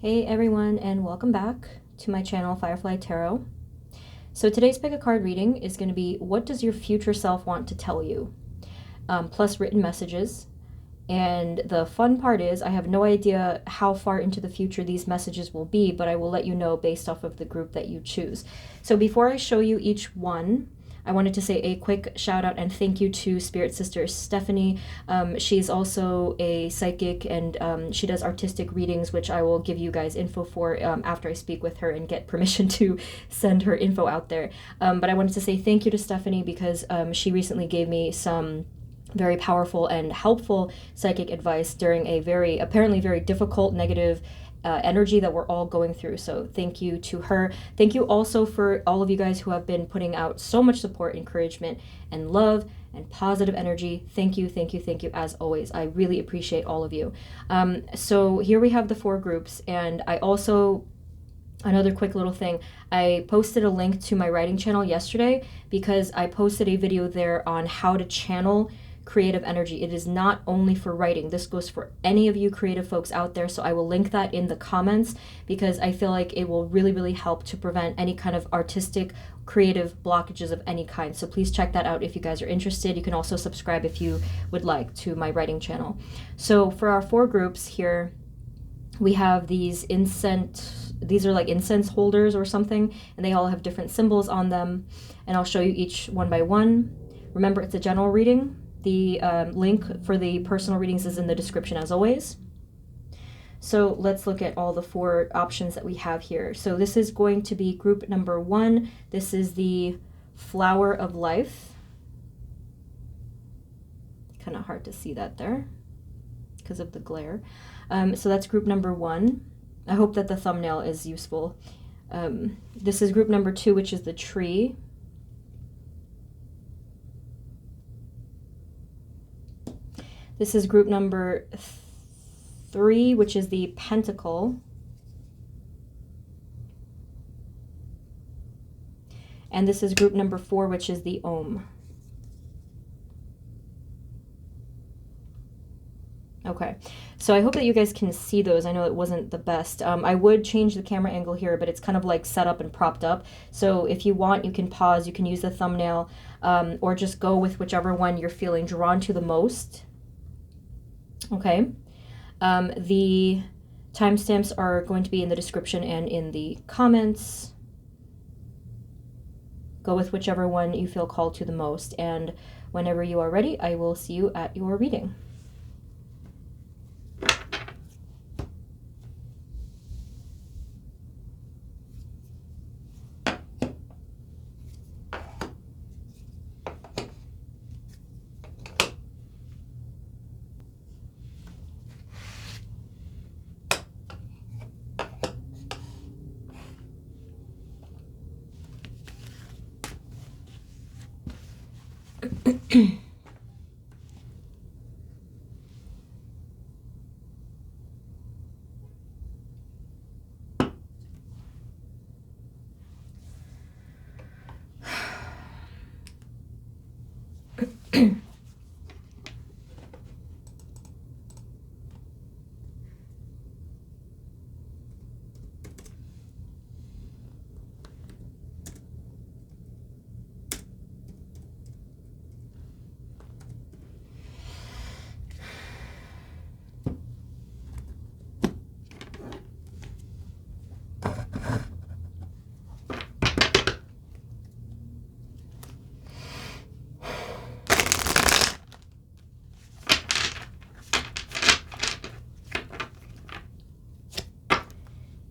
Hey everyone, and welcome back to my channel, Firefly Tarot. So today's pick a card reading is going to be, what does your future self want to tell you? Plus written messages. And the fun part is, I have no idea how far into the future these messages will be, but I will let you know based off of the group that you choose. So before I show you each one, I wanted to say a quick shout out and thank you to Spirit Sister Stephanie. She's also a psychic, and she does artistic readings, which I will give you guys info for after I speak with her and get permission to send her info out there. But I wanted to say thank you to Stephanie because she recently gave me some very powerful and helpful psychic advice during a apparently very difficult, negative energy that we're all going through. So thank you to her. Thank you also for all of you guys who have been putting out so much support, encouragement, and love and positive energy. Thank you, thank you, thank you as always. I really appreciate all of you. So here we have the 4 groups, and I also, another quick little thing, I posted a link to my writing channel yesterday because I posted a video there on how to channel creative energy. It is not only for writing. This goes for any of you creative folks out there. So I will link that in the comments because I feel like it will really, really help to prevent any kind of artistic, creative blockages of any kind. So please check that out if you guys are interested. You can also subscribe if you would like to my writing channel. So for our 4 groups here, we have these these are like incense holders or something, and they all have different symbols on them. And I'll show you each one by one. Remember, it's a general reading. The link for the personal readings is in the description as always. So let's look at all the 4 options that we have here. So this is going to be group number 1. This is the Flower of Life. Kind of hard to see that there because of the glare. So that's group number 1. I hope that the thumbnail is useful. This is group number 2, which is the Tree. This is group number 3, which is the Pentacle. And this is group number 4, which is the Om. Okay, so I hope that you guys can see those. I know it wasn't the best. I would change the camera angle here, but it's kind of like set up and propped up. So if you want, you can pause, you can use the thumbnail, or just go with whichever one you're feeling drawn to the most. Okay, the timestamps are going to be in the description and in the comments. Go with whichever one you feel called to the most, and whenever you are ready, I will see you at your reading.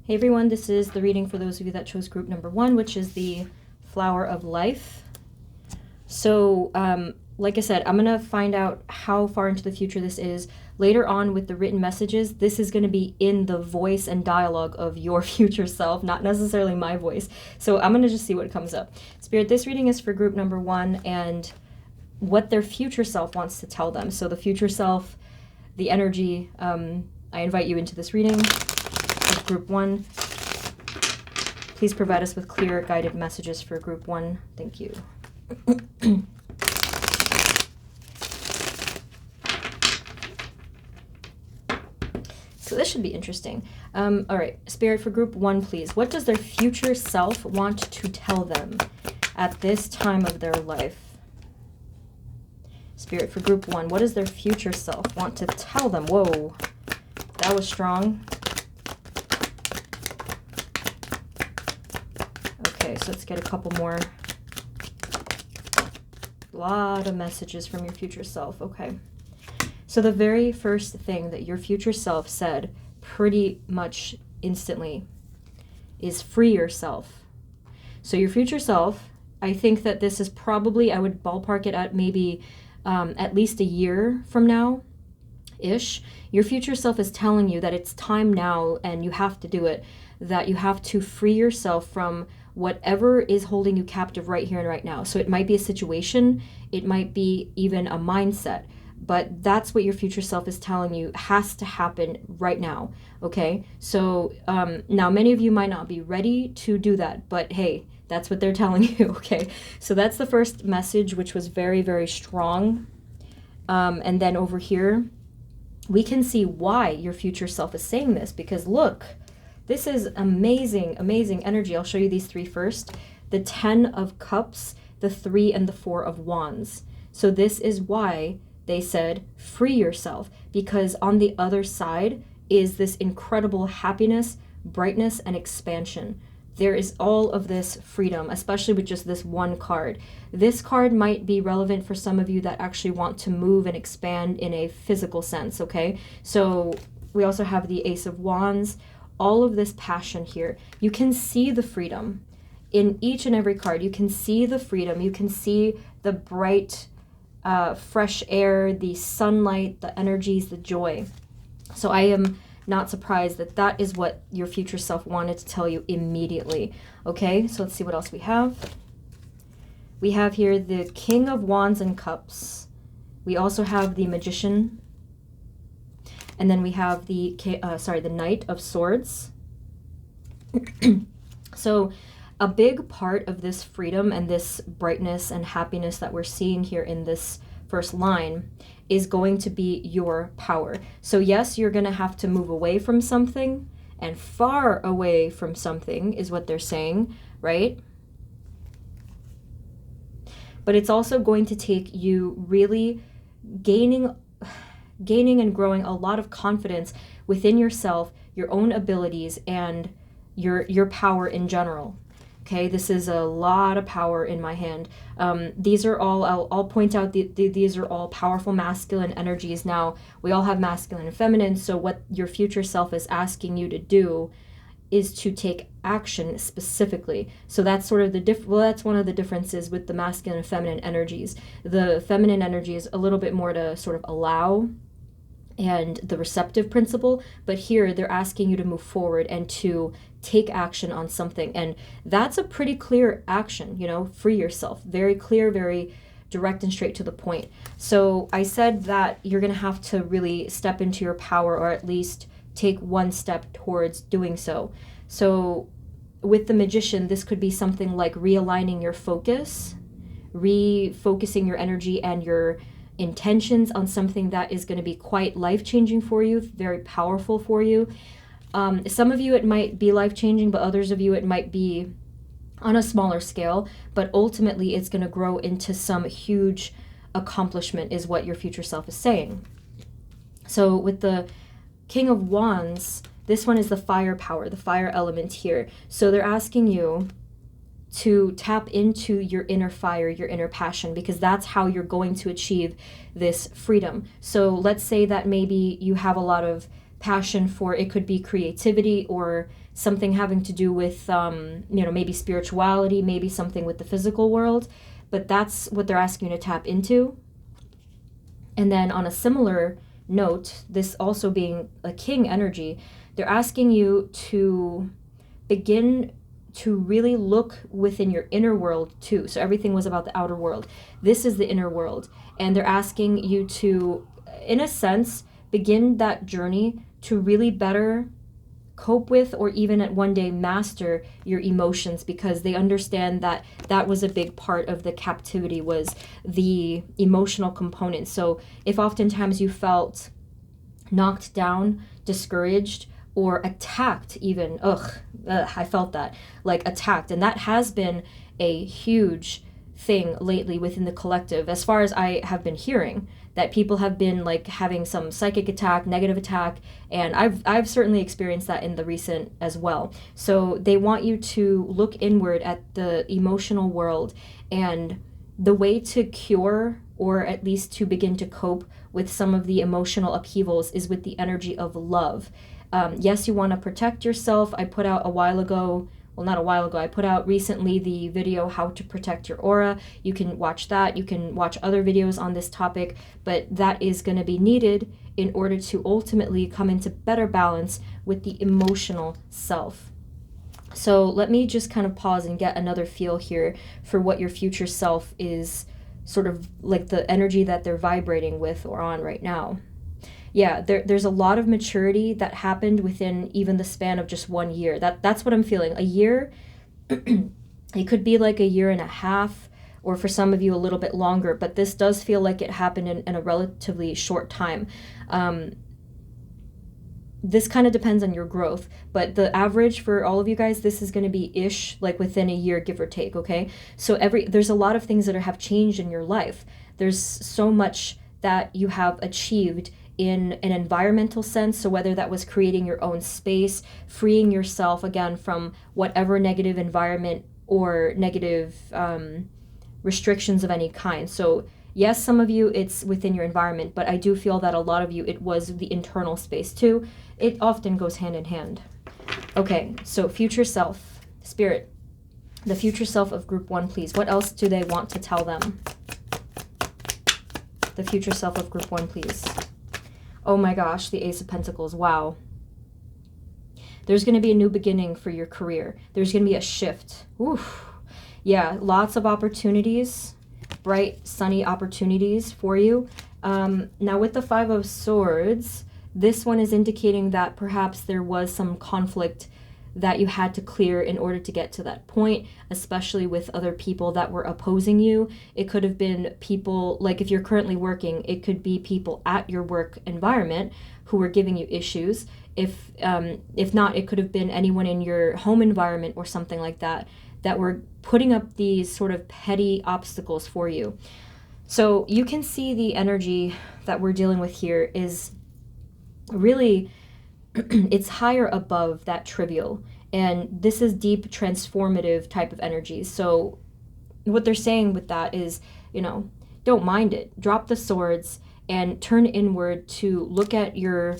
Hey everyone, this is the reading for those of you that chose group number 1, which is the Flower of Life. So, like I said, I'm going to find out how far into the future this is. Later on with the written messages, this is going to be in the voice and dialogue of your future self, not necessarily my voice. So I'm going to just see what comes up. Spirit, this reading is for group number 1 and what their future self wants to tell them. So the future self, the energy, I invite you into this reading. Group 1. Please provide us with clear guided messages for group 1. Thank you. So this should be interesting. All right, Spirit, for group 1, please. What does their future self want to tell them at this time of their life? Spirit, for group 1, what does their future self want to tell them? Whoa, that was strong. Okay, so let's get a couple more. A lot of messages from your future self. Okay. So the very first thing that your future self said pretty much instantly is free yourself. So your future self, I think that this is probably, I would ballpark it at maybe at least a year from now-ish. Your future self is telling you that it's time now and you have to do it, that you have to free yourself from whatever is holding you captive right here and right now. So it might be a situation, it might be even a mindset, but that's what your future self is telling you has to happen right now, okay? So now many of you might not be ready to do that, but hey, that's what they're telling you, okay? So that's the first message, which was very, very strong. And then over here, we can see why your future self is saying this, because look, this is amazing, amazing energy. I'll show you these 3 first. The 10 of Cups, the 3, and the 4 of Wands. So this is why they said, free yourself, because on the other side is this incredible happiness, brightness, and expansion. There is all of this freedom, especially with just this one card. This card might be relevant for some of you that actually want to move and expand in a physical sense, okay? So we also have the Ace of Wands, all of this passion here. You can see the freedom in each and every card. You can see the freedom. You can see the bright, fresh air, the sunlight, the energies, the joy. So I am not surprised that that is what your future self wanted to tell you immediately. Okay, so let's see what else we have. We have here the King of Wands and Cups. We also have the Magician. And then we have the Knight of Swords. So a big part of this freedom and this brightness and happiness that we're seeing here in this first line is going to be your power. So yes, you're going to have to move away from something, and far away from something is what they're saying, right? But it's also going to take you really gaining and growing a lot of confidence within yourself, your own abilities, and your power in general. Okay, this is a lot of power in my hand. These are all, I'll point out, these are all powerful masculine energies. Now, we all have masculine and feminine, so what your future self is asking you to do is to take action specifically. So that's sort of that's one of the differences with the masculine and feminine energies. The feminine energy is a little bit more to sort of allow and the receptive principle, but here they're asking you to move forward and to take action on something, and that's a pretty clear action, you know, free yourself. Very clear, very direct and straight to the point. So I said that you're gonna have to really step into your power, or at least take one step towards doing so. So with the Magician, this could be something like realigning your focus, refocusing your energy and your intentions on something that is going to be quite life-changing for you, very powerful for you. Some of you it might be life-changing, but others of you it might be on a smaller scale, but ultimately it's going to grow into some huge accomplishment is what your future self is saying. So with the King of Wands, this one is the fire power, the fire element here. So they're asking you to tap into your inner fire, your inner passion, because that's how you're going to achieve this freedom. So let's say that maybe you have a lot of passion for, it could be creativity or something having to do with, maybe spirituality, maybe something with the physical world, but that's what they're asking you to tap into. And then on a similar note, this also being a king energy, they're asking you to begin to really look within your inner world too. So everything was about the outer world. This is the inner world. And they're asking you to, in a sense, begin that journey to really better cope with, or even at one day master your emotions, because they understand that that was a big part of the captivity, was the emotional component. So if oftentimes you felt knocked down, discouraged, or attacked even. I felt that, like attacked. And that has been a huge thing lately within the collective, as far as I have been hearing, that people have been like having some psychic attack, negative attack, and I've certainly experienced that in the recent as well. So they want you to look inward at the emotional world, and the way to cure, or at least to begin to cope with some of the emotional upheavals, is with the energy of love. Yes, you want to protect yourself. I put out a while ago, well, not a while ago, I put out recently the video, How to Protect Your Aura. You can watch that. You can watch other videos on this topic, but that is going to be needed in order to ultimately come into better balance with the emotional self. So let me just kind of pause and get another feel here for what your future self is, sort of like the energy that they're vibrating with or on right now. Yeah, there's a lot of maturity that happened within even the span of just 1 year. That's what I'm feeling. A year, it could be like a year and a half, or for some of you a little bit longer, but this does feel like it happened in a relatively short time. This kind of depends on your growth, but the average for all of you guys, this is going to be ish, like within a year, give or take, okay? So there's a lot of things that have changed in your life. There's so much that you have achieved in an environmental sense. So whether that was creating your own space, freeing yourself again from whatever negative environment or negative restrictions of any kind. So yes, some of you, it's within your environment, but I do feel that a lot of you, it was the internal space too. It often goes hand in hand. Okay, so future self, spirit, the future self of group 1, please. What else do they want to tell them? The future self of group 1, please. Oh my gosh, the Ace of Pentacles, wow. There's going to be a new beginning for your career. There's going to be a shift. Oof. Yeah, lots of opportunities, bright, sunny opportunities for you. Now with the 5 of Swords, this one is indicating that perhaps there was some conflict that you had to clear in order to get to that point, especially with other people that were opposing you. It could have been people, like if you're currently working, it could be people at your work environment who were giving you issues. If not, it could have been anyone in your home environment or something like that, that were putting up these sort of petty obstacles for you. So you can see the energy that we're dealing with here is really, it's higher above that trivial. And this is deep, transformative type of energy. So what they're saying with that is, don't mind it. Drop the swords and turn inward to look at your,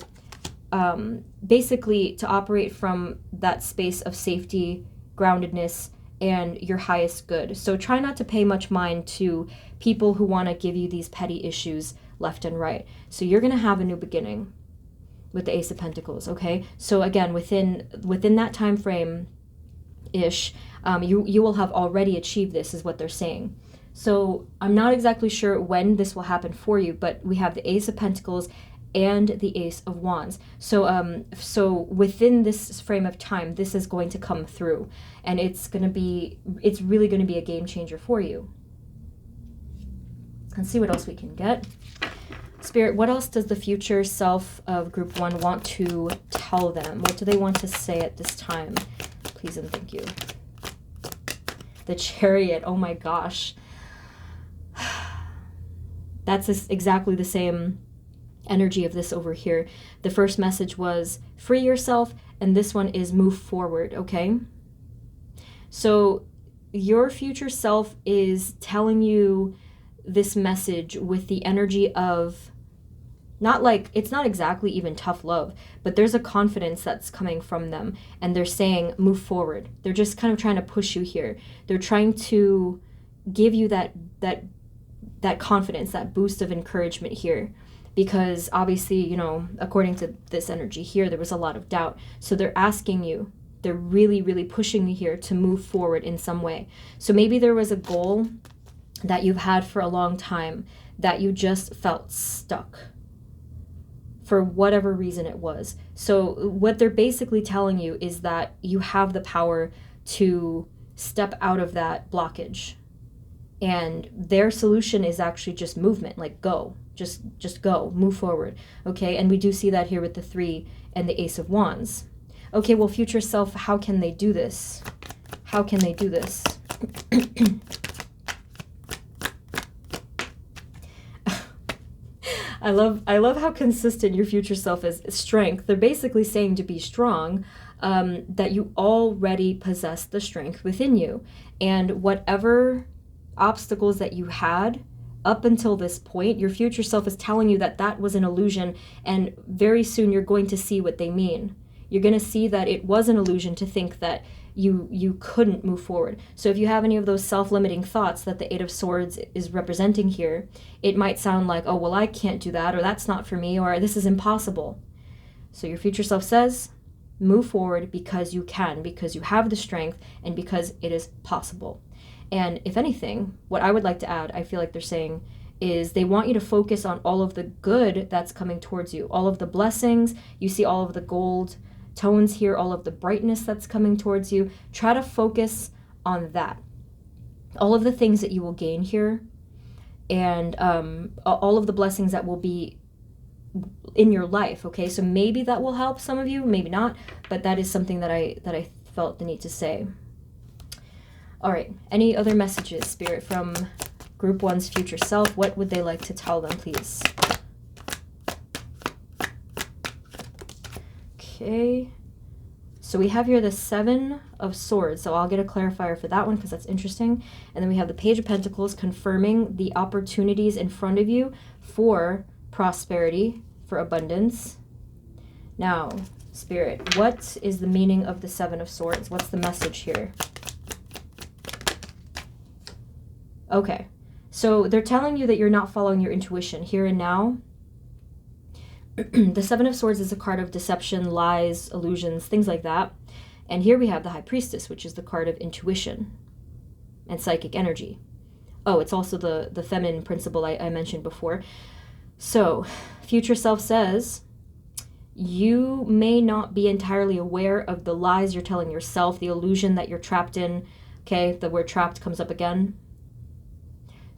basically to operate from that space of safety, groundedness, and your highest good. So try not to pay much mind to people who want to give you these petty issues left and right. So you're going to have a new beginning with the Ace of Pentacles, okay? So again, within that time frame ish, you will have already achieved this, is what they're saying. So I'm not exactly sure when this will happen for you, but we have the Ace of Pentacles and the Ace of Wands. So within this frame of time, this is going to come through, and it's really going to be a game changer for you. Let's see what else we can get. Spirit, what else does the future self of group 1 want to tell them? What do they want to say at this time? Please and thank you. The Chariot, oh my gosh. That's exactly the same energy of this over here. The first message was free yourself, and this one is move forward, okay? So your future self is telling you this message with the energy of, it's not exactly even tough love, but there's a confidence that's coming from them, and they're saying move forward. They're just kind of trying to push you here. They're trying to give you that confidence, that boost of encouragement here, because obviously, according to this energy here, there was a lot of doubt. So they're asking you, they're really, really pushing you here to move forward in some way. So maybe there was a goal that you've had for a long time that you just felt stuck for whatever reason it was. So what they're basically telling you is that you have the power to step out of that blockage. And their solution is actually just movement, like go. Just go, move forward, okay? And we do see that here with the 3 and the Ace of Wands. Okay, well, future self, how can they do this? How can they do this? I love how consistent your future self is. Strength. They're basically saying to be strong, that you already possess the strength within you. And whatever obstacles that you had up until this point, your future self is telling you that that was an illusion, and very soon you're going to see what they mean. You're going to see that it was an illusion to think that you couldn't move forward. So if you have any of those self-limiting thoughts that the 8 of Swords is representing here, it might sound like, oh, well, I can't do that, or that's not for me, or this is impossible. So your future self says, move forward because you can, because you have the strength, and because it is possible. And if anything, what I would like to add, I feel like they're saying, is they want you to focus on all of the good that's coming towards you, all of the blessings. You see all of the gold tones here, all of the brightness that's coming towards you. Try to focus on that. All of the things that you will gain here, and all of the blessings that will be in your life, okay? So maybe that will help some of you, maybe not, but that is something that I felt the need to say. All right, any other messages, Spirit, from Group 1's future self? What would they like to tell them, please? Okay, so we have here the 7 of Swords, so I'll get a clarifier for that one because that's interesting. And then we have the Page of Pentacles confirming the opportunities in front of you for prosperity, for abundance. Now, Spirit, what is the meaning of the 7 of Swords? What's the message here? Okay, so they're telling you that you're not following your intuition here and now. The 7 of Swords is a card of deception, lies, illusions, things like that. And here we have the High Priestess, which is the card of intuition and psychic energy. Oh, it's also the feminine principle I mentioned before. So, future self says, you may not be entirely aware of the lies you're telling yourself, the illusion that you're trapped in. Okay, the word trapped comes up again.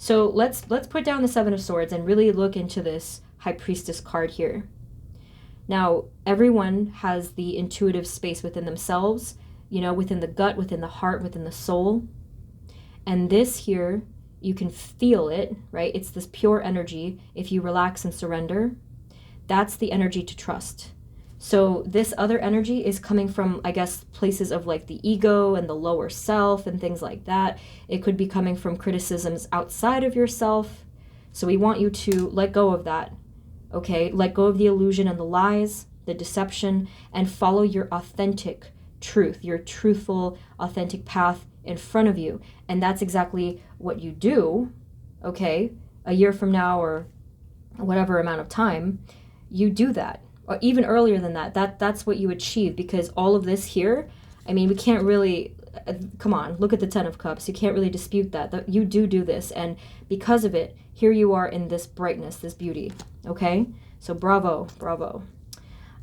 So let's put down the 7 of Swords and really look into this High Priestess card here. Now, everyone has the intuitive space within themselves, you know, within the gut, within the heart, within the soul. And this here, you can feel it, right? It's this pure energy. If you relax and surrender, that's the energy to trust. So this other energy is coming from, I guess, places of like the ego and the lower self and things like that. It could be coming from criticisms outside of yourself. So we want you to let go of that, okay? Let go of the illusion and the lies, the deception, and follow your authentic truth, your truthful, authentic path in front of you. And that's exactly what you do, okay? A year from now or whatever amount of time, you do that. Or even earlier than that, that's what you achieve, because all of this here, I mean, we can't really, come on, look at the 10 of Cups. You can't really dispute that you do this, and because of it, here you are in this brightness, this beauty, okay? So bravo, bravo.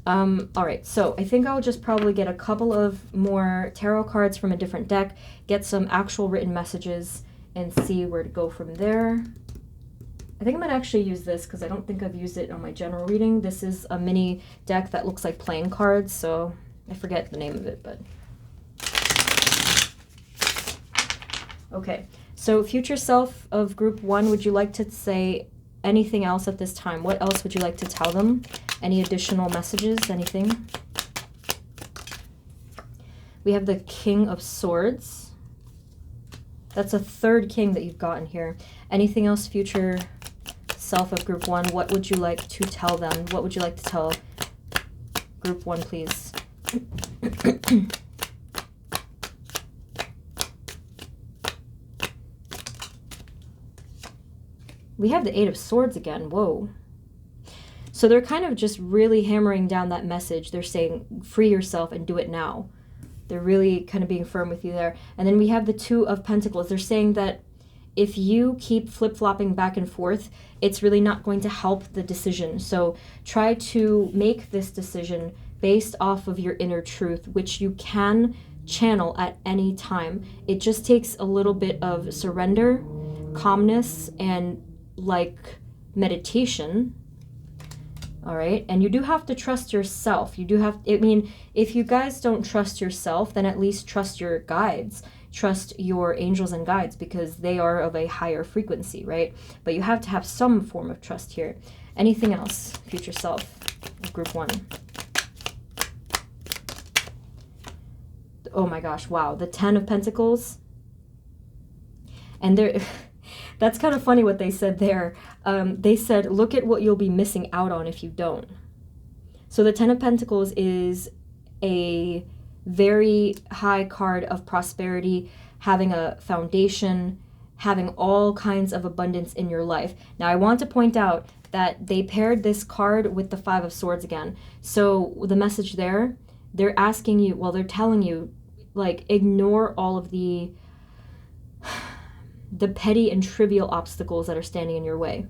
All right, so I think I'll just probably get a couple of more tarot cards from a different deck, get some actual written messages, and see where to go from there. I think I might actually use this because I don't think I've used it on my general reading. This is a mini deck that looks like playing cards, so I forget the name of it, but... Okay, so future self of Group 1, would you like to say anything else at this time? What else would you like to tell them? Any additional messages, anything? We have the King of Swords. That's a 3rd king that you've gotten here. Anything else, future self of Group 1? What would you like to tell them? What would you like to tell Group 1, please? We have the 8 of Swords again. Whoa. So they're kind of just really hammering down that message. They're saying, free yourself and do it now. They're really kind of being firm with you there. And then we have the 2 of Pentacles. They're saying that if you keep flip-flopping back and forth, it's really not going to help the decision. So try to make this decision based off of your inner truth, which you can channel at any time. It just takes a little bit of surrender, calmness, and like meditation. All right. And you do have to trust yourself. You do have, I mean, if you guys don't trust yourself, then at least trust your guides. Trust your angels and guides, because they are of a higher frequency, right? But you have to have some form of trust here. Anything else, future self, group 1? Oh my gosh, wow. The 10 of Pentacles. And there, that's kind of funny what they said there. They said, look at what you'll be missing out on if you don't. So the 10 of Pentacles is a very high card of prosperity, having a foundation, having all kinds of abundance in your life. Now, I want to point out that they paired this card with the 5 of Swords again. So the message there, they're asking you, well, they're telling you, like, ignore all of the petty and trivial obstacles that are standing in your way.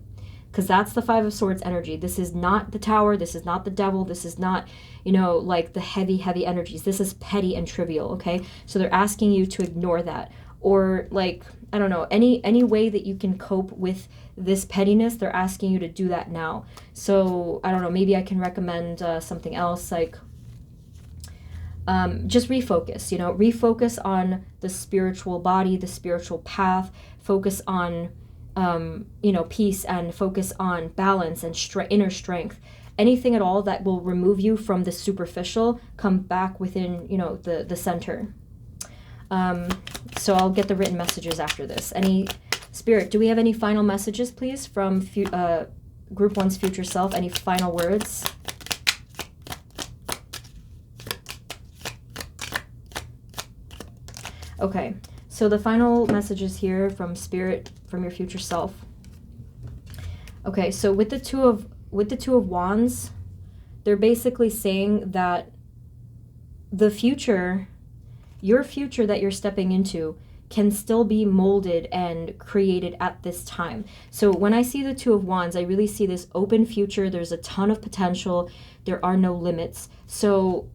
Because that's the 5 of Swords energy. This is not the Tower. This is not the Devil. This is not, you know, like the heavy, heavy energies. This is petty and trivial, okay? So they're asking you to ignore that. Or, like, I don't know, any way that you can cope with this pettiness, they're asking you to do that now. So, I don't know, maybe I can recommend something else, like, just refocus, you know, refocus on the spiritual body, the spiritual path, focus on, you know, peace, and focus on balance and inner strength. Anything at all that will remove you from the superficial, come back within, you know, the center. So I'll get the written messages after this. Any Spirit, do we have any final messages, please, from Group 1's future self? Any final words? Okay, so the final messages here from Spirit, from your future self. Okay, so with the two of Wands, they're basically saying that the future, your future that you're stepping into, can still be molded and created at this time. So when I see the 2 of Wands, I really see this open future. There's a ton of potential. There are no limits. So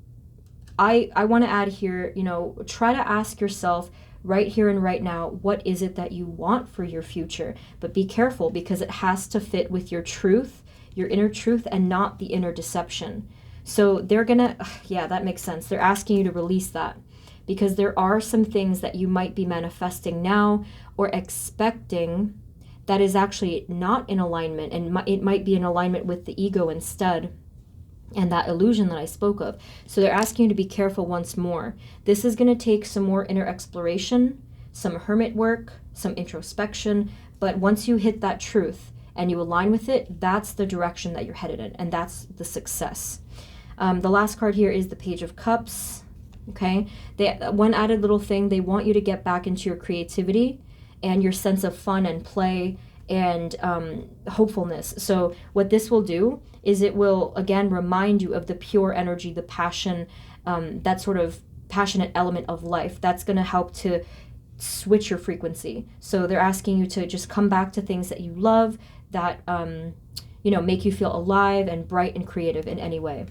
I want to add here, you know, try to ask yourself right here and right now, what is it that you want for your future? But be careful, because it has to fit with your truth, your inner truth, and not the inner deception. So they're gonna, yeah, that makes sense. They're asking you to release that, because there are some things that you might be manifesting now or expecting that is actually not in alignment, and it might be in alignment with the ego instead, and that illusion that I spoke of. So they're asking you to be careful once more. This is going to take some more inner exploration, some hermit work, some introspection, but once you hit that truth and you align with it, that's the direction that you're headed in, and that's the success. The last card here is the Page of Cups. Okay, one added little thing, they want you to get back into your creativity and your sense of fun and play and hopefulness. So what this will do is it will, again, remind you of the pure energy, the passion, that sort of passionate element of life. That's going to help to switch your frequency. So they're asking you to just come back to things that you love, that, you know, make you feel alive and bright and creative in any way.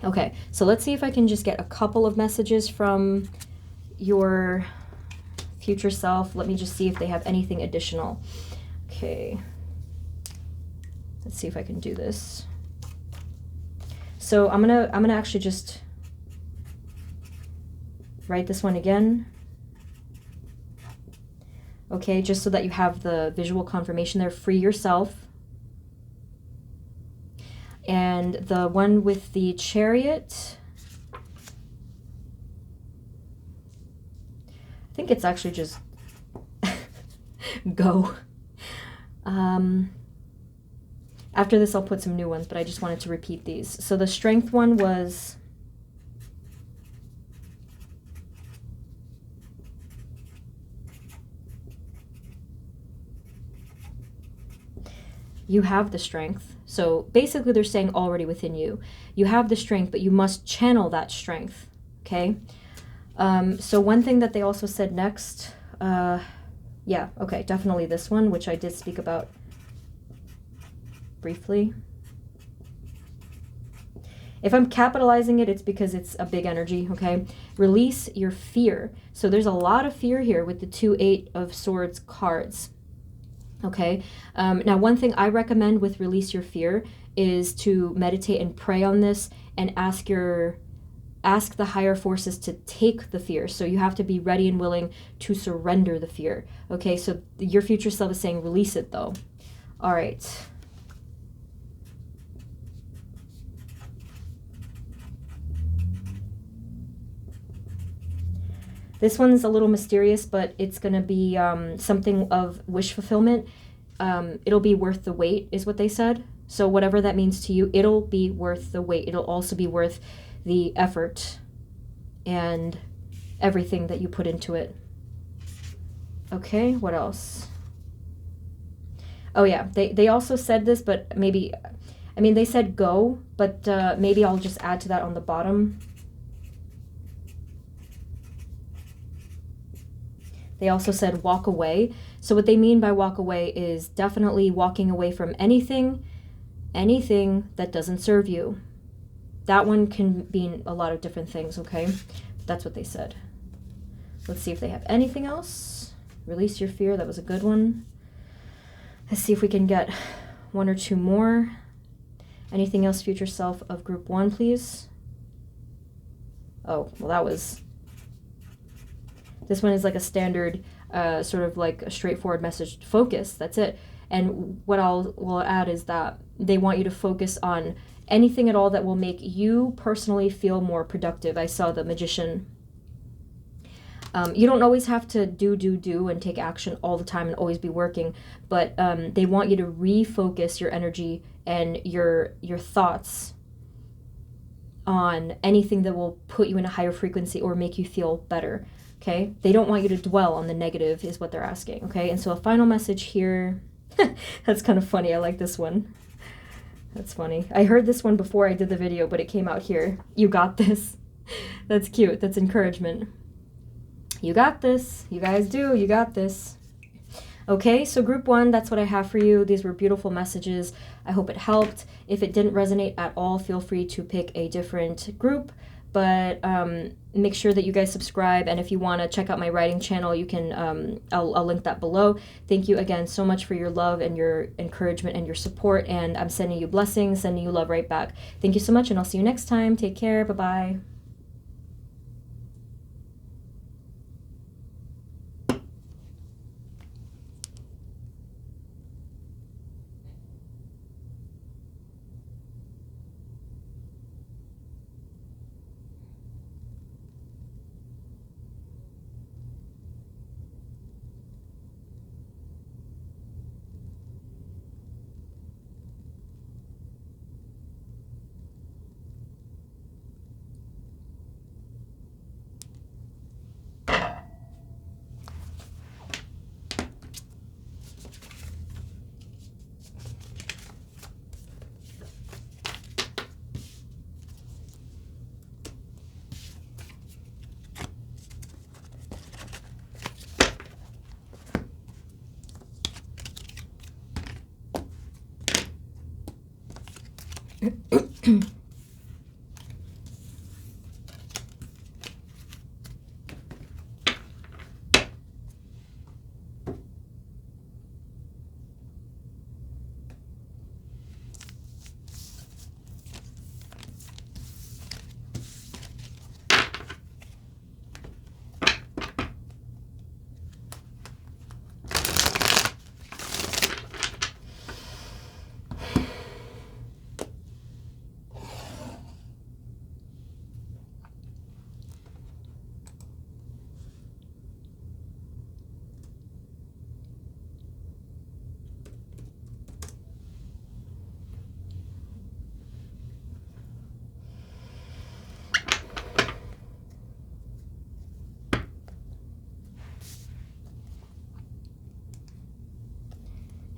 Okay, so let's see if I can just get a couple of messages from your future self. Let me just see if they have anything additional. Okay, let's see if I can do this. So I'm gonna actually just write this one again. Okay, just so that you have the visual confirmation there. Free yourself. And the one with the Chariot, I think it's actually just go. After this, I'll put some new ones, but I just wanted to repeat these. So the Strength one was you have the strength. So basically they're saying already within you. You have the strength, but you must channel that strength, okay? So one thing that they also said next, yeah, okay, definitely this one, which I did speak about briefly. If I'm capitalizing it, it's because it's a big energy, okay? Release your fear. So there's a lot of fear here with the 2 8 of Swords cards. Okay. Now, one thing I recommend with Release Your Fear is to meditate and pray on this and ask the higher forces to take the fear. So you have to be ready and willing to surrender the fear. Okay, so your future self is saying release it though. All right. This one's a little mysterious, but it's going to be something of wish fulfillment. It'll be worth the wait, is what they said. So whatever that means to you, it'll be worth the wait. It'll also be worth the effort and everything that you put into it. Okay, what else? Oh yeah, they also said this, but maybe, I mean, they said go, but maybe I'll just add to that on the bottom. They also said walk away. So what they mean by walk away is definitely walking away from anything that doesn't serve you. That one can mean a lot of different things, okay? But that's what they said. Let's see if they have anything else. Release your fear, that was a good one. Let's see if we can get one or two more. Anything else, future self of group 1, please? Oh, well, that was... This one is like a standard, sort of like a straightforward message. Focus, that's it. And what will add is that they want you to focus on anything at all that will make you personally feel more productive. I saw the Magician. You don't always have to do and take action all the time and always be working, but they want you to refocus your energy and your thoughts on anything that will put you in a higher frequency or make you feel better. Okay, they don't want you to dwell on the negative is what they're asking. Okay, and so a final message here. That's kind of funny. I like this one. That's funny. I heard this one before I did the video, but it came out here. You got this. That's cute. That's encouragement. You got this. You guys do. You got this. Okay, so group 1, that's what I have for you. These were beautiful messages. I hope it helped. If it didn't resonate at all, feel free to pick a different group. But make sure that you guys subscribe, and if you want to check out my writing channel, you can, I'll link that below. Thank you again so much for your love and your encouragement and your support, and I'm sending you blessings, sending you love right back. Thank you so much, and I'll see you next time. Take care. Bye-bye.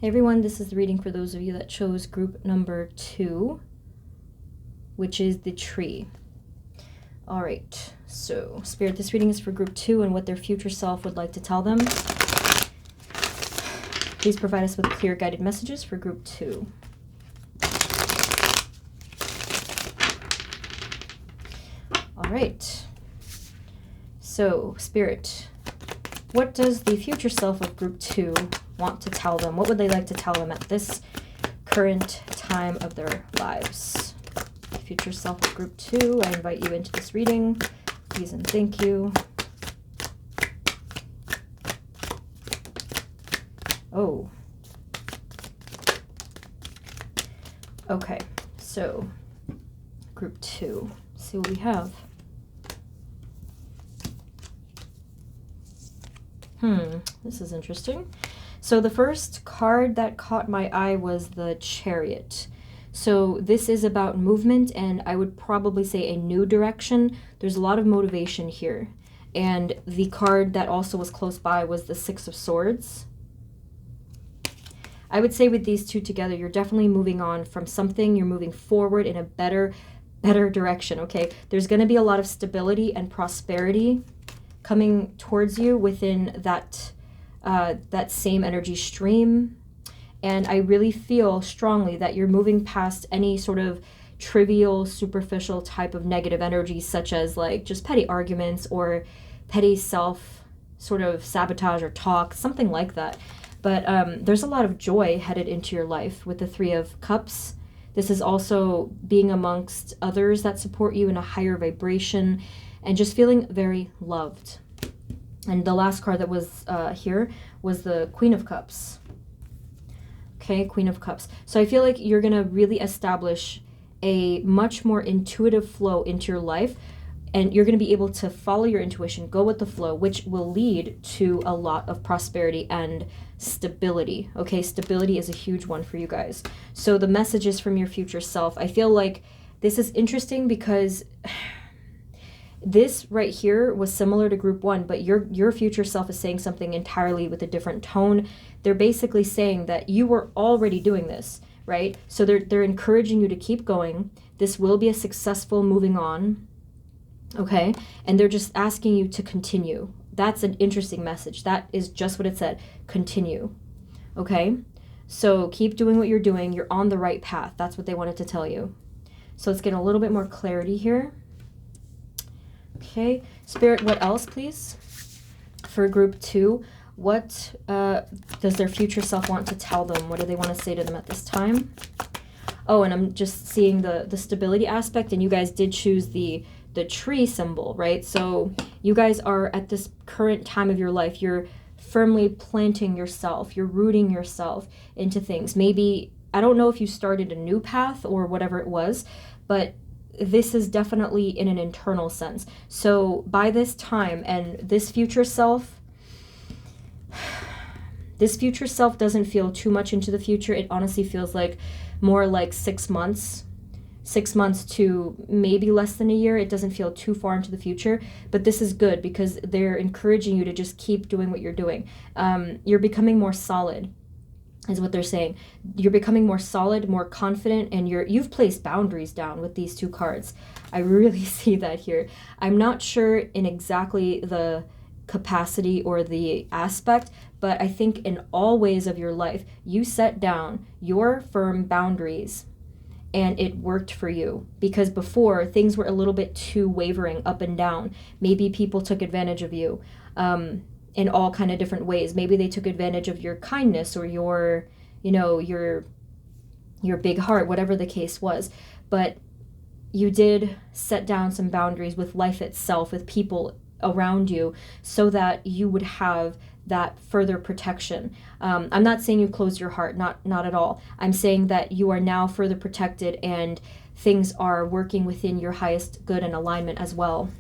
Hey everyone, this is the reading for those of you that chose group number 2, which is the tree. All right, so Spirit, this reading is for group 2 and what their future self would like to tell them. Please provide us with clear guided messages for group 2. All right, so Spirit, What does the future self of group 2 want to tell them? What would they like to tell them at this current time of their lives? Future self of group 2, I invite you into this reading. Please and thank you. Oh. Okay, so group 2. Let's see what we have. This is interesting. So the first card that caught my eye was the Chariot. So this is about movement, and I would probably say a new direction. There's a lot of motivation here. And the card that also was close by was the Six of Swords. I would say with these two together, you're definitely moving on from something. You're moving forward in a better direction, okay? There's going to be a lot of stability and prosperity coming towards you within that same energy stream. And I really feel strongly that you're moving past any sort of trivial, superficial type of negative energy, such as like just petty arguments or petty self sort of sabotage or talk, something like that. But there's a lot of joy headed into your life with the Three of Cups. This is also being amongst others that support you in a higher vibration and just feeling very loved. And the last card that was here was the Queen of Cups. Okay, Queen of Cups. So I feel like you're going to really establish a much more intuitive flow into your life, and you're going to be able to follow your intuition, go with the flow, which will lead to a lot of prosperity and stability. Okay, stability is a huge one for you guys. So the messages from your future self, I feel like this is interesting because this right here was similar to group 1, but your future self is saying something entirely with a different tone. They're basically saying that you were already doing this, right? So they're encouraging you to keep going. This will be a successful moving on, okay? And they're just asking you to continue. That's an interesting message. That is just what it said, continue, okay? So keep doing what you're doing. You're on the right path. That's what they wanted to tell you. So let's get a little bit more clarity here. Okay, Spirit, what else, please? For group 2, what does their future self want to tell them? What do they want to say to them at this time? Oh, and I'm just seeing the stability aspect, and you guys did choose the tree symbol, right? So you guys are at this current time of your life, you're firmly planting yourself, you're rooting yourself into things. Maybe, I don't know if you started a new path or whatever it was, but this is definitely in an internal sense. So by this time, and this future self doesn't feel too much into the future. It honestly feels like more like 6 months to maybe less than a year. It doesn't feel too far into the future, but this is good because they're encouraging you to just keep doing what you're doing. You're becoming more solid, is what they're saying. You're becoming more solid, more confident, and you've placed boundaries down with these two cards. I really see that here. I'm not sure in exactly the capacity or the aspect, but I think in all ways of your life, you set down your firm boundaries and it worked for you, because before things were a little bit too wavering up and down. Maybe people took advantage of you in all kind of different ways. Maybe they took advantage of your kindness or your big heart, whatever the case was. But you did set down some boundaries with life itself, with people around you, so that you would have that further protection. I'm not saying you closed your heart, not at all. I'm saying that you are now further protected and things are working within your highest good and alignment as well.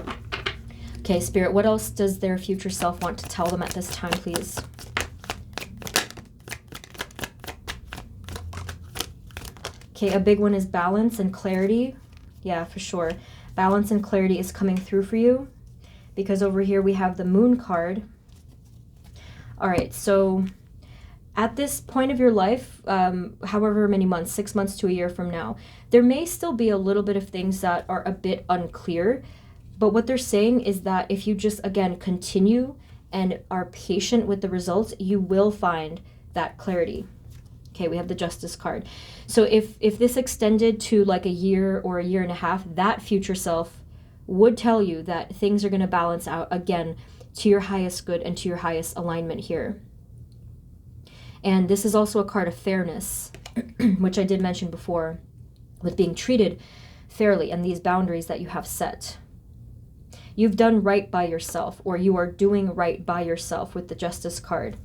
Okay, Spirit, what else does their future self want to tell them at this time, please? Okay, a big one is balance and clarity. Yeah, for sure. Balance and clarity is coming through for you, because over here we have the Moon card. All right, so at this point of your life, however many months, 6 months to a year from now, there may still be a little bit of things that are a bit unclear, but what they're saying is that if you just, again, continue and are patient with the results, you will find that clarity. Okay, we have the Justice card. So if this extended to like a year or a year and a half, that future self would tell you that things are going to balance out again to your highest good and to your highest alignment here. And this is also a card of fairness, which I did mention before, with being treated fairly and these boundaries that you have set. You've done right by yourself, or you are doing right by yourself with the Justice card.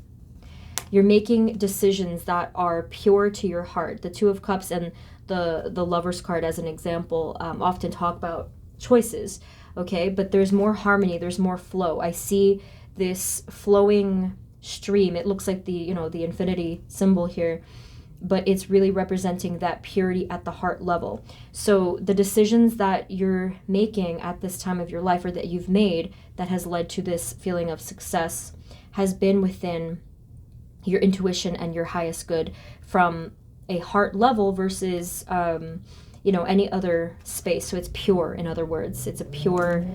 You're making decisions that are pure to your heart. The Two of Cups and the Lover's card, as an example, often talk about choices, okay? But there's more harmony, there's more flow. I see this flowing stream. It looks like the infinity symbol here, but it's really representing that purity at the heart level. So the decisions that you're making at this time of your life, or that you've made, that has led to this feeling of success, has been within your intuition and your highest good from a heart level versus any other space. So it's pure, in other words. It's a pure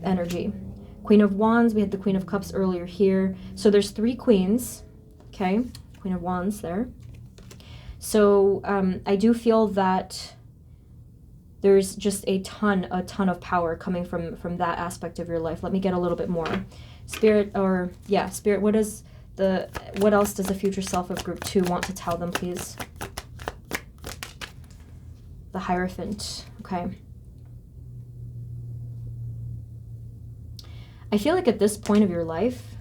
energy. Queen of Wands, we had the Queen of Cups earlier here. So there's 3 queens, okay? Queen of Wands there. So I do feel that there's just a ton of power coming from that aspect of your life. Let me get a little bit more. Spirit, what else does the future self of group 2 want to tell them, please? The Hierophant, okay. I feel like at this point of your life,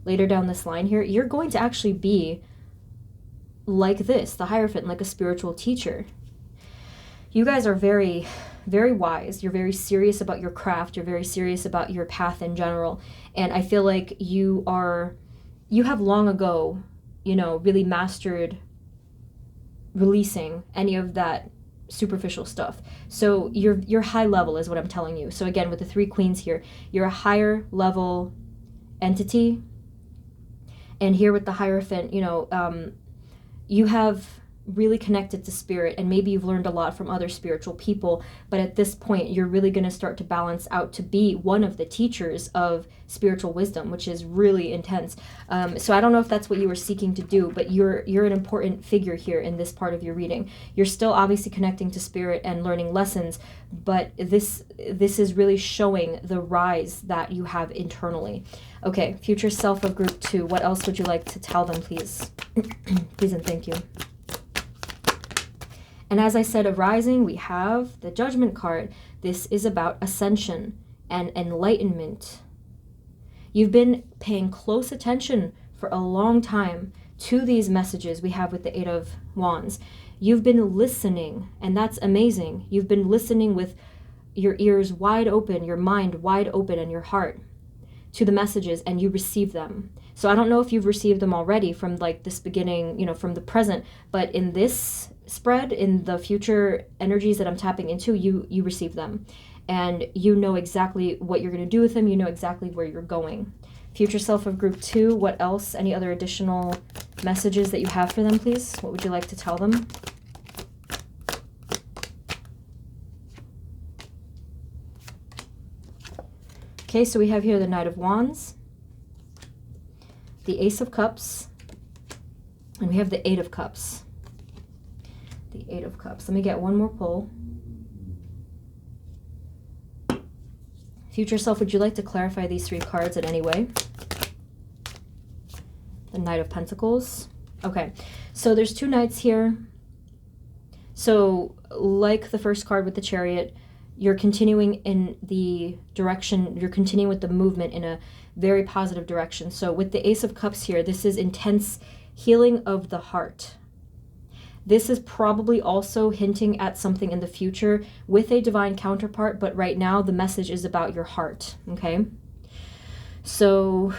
later down this line here, you're going to actually be like this, the Hierophant, like a spiritual teacher. You guys are very, very wise. You're very serious about your craft. You're very serious about your path in general. And I feel like you have long ago, really mastered releasing any of that superficial stuff. So you're high level is what I'm telling you. So again, with the 3 queens here, you're a higher level entity. And here with the Hierophant, you have really connected to spirit, and maybe you've learned a lot from other spiritual people, but at this point you're really going to start to balance out to be one of the teachers of spiritual wisdom, which is really intense. So I don't know if that's what you were seeking to do, but you're an important figure here in this part of your reading. You're still obviously connecting to spirit and learning lessons, but this is really showing the rise that you have internally. Okay, future self of group 2, what else would you like to tell them, please? Please and thank you. And as I said, arising, we have the Judgment card. This is about ascension and enlightenment. You've been paying close attention for a long time to these messages we have with the 8 of Wands. You've been listening, and that's amazing. You've been listening with your ears wide open, your mind wide open, and your heart to the messages, and you receive them. So I don't know if you've received them already from like this beginning, from the present, but in this spread, in the future energies that I'm tapping into, you receive them, and you know exactly what you're going to do with them. You know exactly where you're going. Future self of group 2, what else? Any other additional messages that you have for them, please? What would you like to tell them? Okay, so we have here the Knight of Wands, the Ace of Cups, and we have the 8 of Cups. The 8 of Cups. Let me get one more pull. Future self, would you like to clarify these 3 cards in any way? The Knight of Pentacles. Okay, so there's 2 knights here. So like the first card with the Chariot, you're continuing in the direction, you're continuing with the movement in a very positive direction. So with the Ace of Cups here, this is intense healing of the heart. This is probably also hinting at something in the future with a divine counterpart, but right now the message is about your heart, okay? So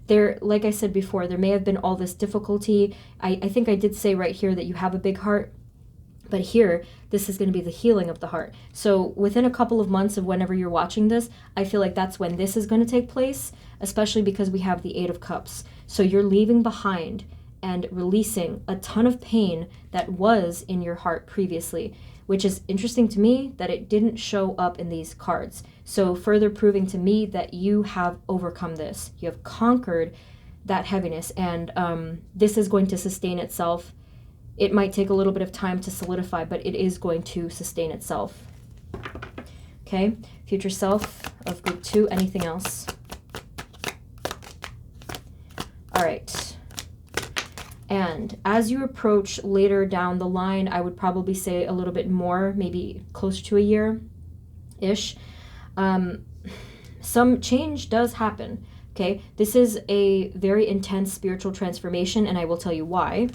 there, like I said before, there may have been all this difficulty. I think I did say right here that you have a big heart, but here, this is going to be the healing of the heart. So within a couple of months of whenever you're watching this, I feel like that's when this is going to take place, especially because we have the 8 of Cups. So you're leaving behind and releasing a ton of pain that was in your heart previously, which is interesting to me that it didn't show up in these cards. So further proving to me that you have overcome this. You have conquered that heaviness, and this is going to sustain itself. It might take a little bit of time to solidify, but it is going to sustain itself. Okay, future self of group 2, anything else? All right. And as you approach later down the line, I would probably say a little bit more, maybe closer to a year-ish, some change does happen, okay? This is a very intense spiritual transformation, and I will tell you why.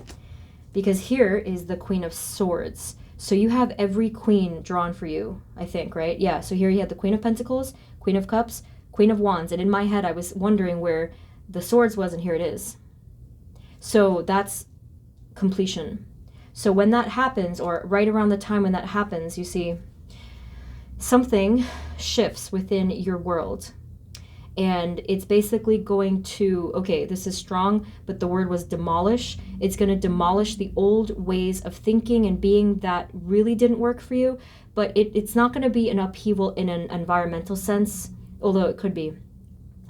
Because here is the Queen of Swords. So you have every queen drawn for you, I think, right? Yeah, so here you have the Queen of Pentacles, Queen of Cups, Queen of Wands. And in my head, I was wondering where the swords was, and here it is. So that's completion. So when that happens, or right around the time when that happens, you see something shifts within your world. And it's basically going to, okay, this is strong, but the word was demolish. It's going to demolish the old ways of thinking and being that really didn't work for you. But it's not going to be an upheaval in an environmental sense, although it could be.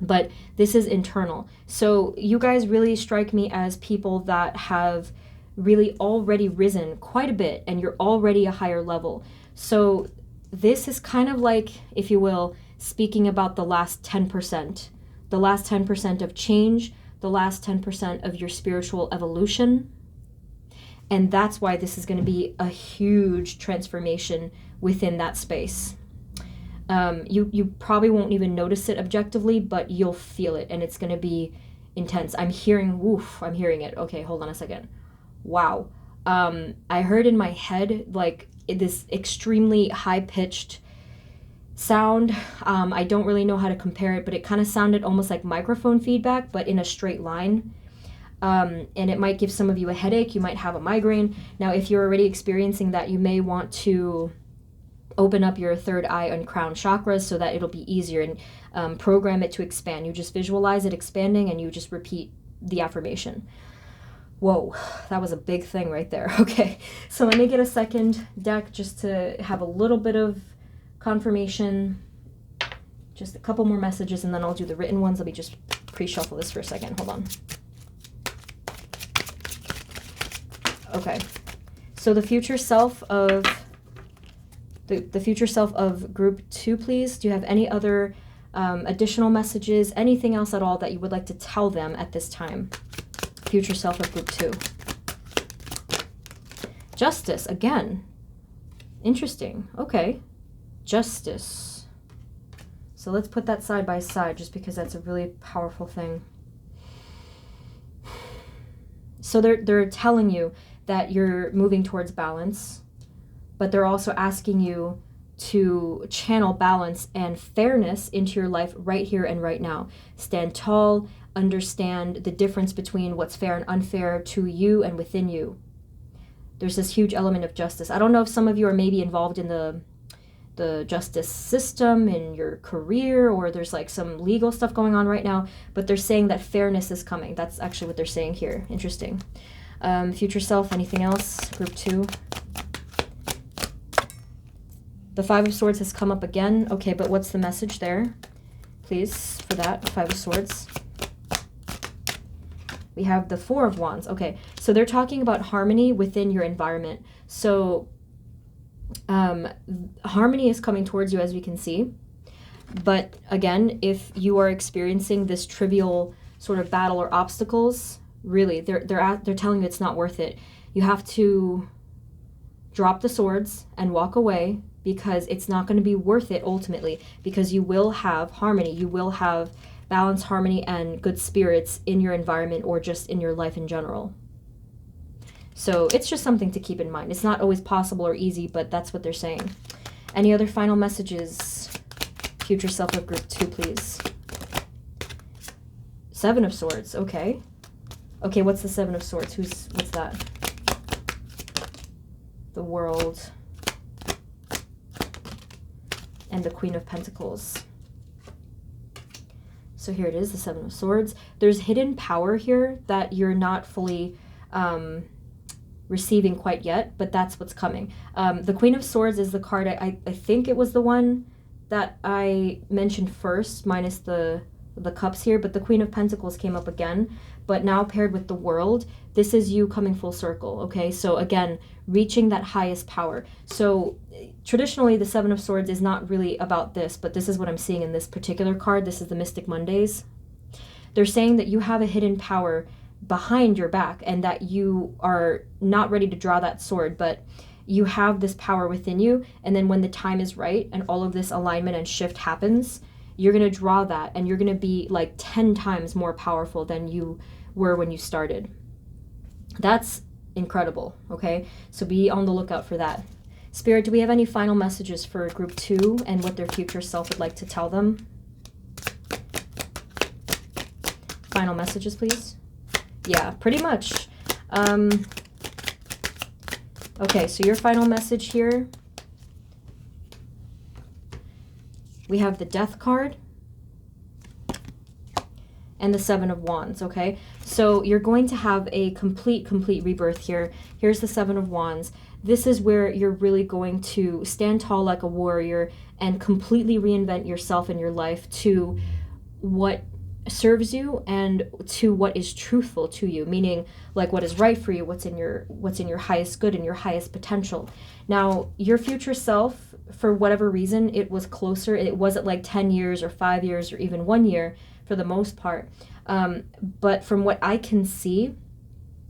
But this is internal. So you guys really strike me as people that have really already risen quite a bit, and you're already a higher level. So this is kind of like, if you will, speaking about the last 10%, the last 10% of change, the last 10% of your spiritual evolution. And that's why this is going to be a huge transformation within that space. You probably won't even notice it objectively, but you'll feel it, and it's going to be intense. I'm hearing, woof, I'm hearing it. Okay, hold on a second. Wow. I heard in my head, like, this extremely high-pitched sound. I don't really know how to compare it, but it kind of sounded almost like microphone feedback, but in a straight line. And it might give some of you a headache. You might have a migraine. Now, if you're already experiencing that, you may want to open up your third eye and crown chakras so that it'll be easier, and program it to expand. You just visualize it expanding, and you just repeat the affirmation. Whoa, that was a big thing right there. Okay, so let me get a second deck just to have a little bit of confirmation. Just a couple more messages, and then I'll do the written ones. Let me just pre-shuffle this for a second. Hold on. Okay, so the future self of the future self of group 2, please. Do you have any other additional messages, anything else at all that you would like to tell them at this time? Future self of group 2. Justice, again. Interesting. Okay. Justice. So let's put that side by side, just because that's a really powerful thing. So they're telling you that you're moving towards balance, but they're also asking you to channel balance and fairness into your life right here and right now. Stand tall, understand the difference between what's fair and unfair to you and within you. There's this huge element of justice. I don't know if some of you are maybe involved in the justice system in your career, or there's like some legal stuff going on right now, but they're saying that fairness is coming. That's actually what they're saying here. Interesting. Future self, anything else? Group 2. The 5 of Swords has come up again. Okay, but what's the message there, please, for that? 5 of Swords. We have the 4 of Wands. Okay, so they're talking about harmony within your environment. So harmony is coming towards you, as we can see. But again, if you are experiencing this trivial sort of battle or obstacles, really, they're telling you it's not worth it. You have to drop the swords and walk away, because it's not going to be worth it ultimately, because you will have harmony, you will have balance, harmony, and good spirits in your environment, or just in your life in general. So it's just something to keep in mind. It's not always possible or easy, but that's what they're saying. Any other final messages? Future self of group 2, please. 7 of Swords, okay. Okay, what's the 7 of Swords? What's that? The World. And the Queen of Pentacles. So here it is, the 7 of Swords. There's hidden power here that you're not fully receiving quite yet, but that's what's coming. The Queen of Swords is the card, I think it was the one that I mentioned first, minus the the cups here, but the Queen of Pentacles came up again, but now paired with the World, this is you coming full circle, okay? So again, reaching that highest power. So traditionally, the Seven of Swords is not really about this, but this is what I'm seeing in this particular card. This is the Mystic Mondays. They're saying that you have a hidden power behind your back and that you are not ready to draw that sword, but you have this power within you. And then when the time is right and all of this alignment and shift happens, you're going to draw that and you're going to be like 10 times more powerful than you were when you started. That's incredible, okay? So be on the lookout for that. Spirit, do we have any final messages for group 2 and what their future self would like to tell them? Final messages, please. Yeah, pretty much. Okay, so your final message here. We have the Death card and the Seven of Wands, okay? So you're going to have a complete rebirth here. Here's the Seven of Wands. This is where you're really going to stand tall like a warrior and completely reinvent yourself and your life to what serves you and to what is truthful to you, meaning like what is right for you, what's in your highest good and your highest potential. Now, your future self, for whatever reason, it was closer. It wasn't like 10 years or 5 years or even 1 year for the most part. But from what I can see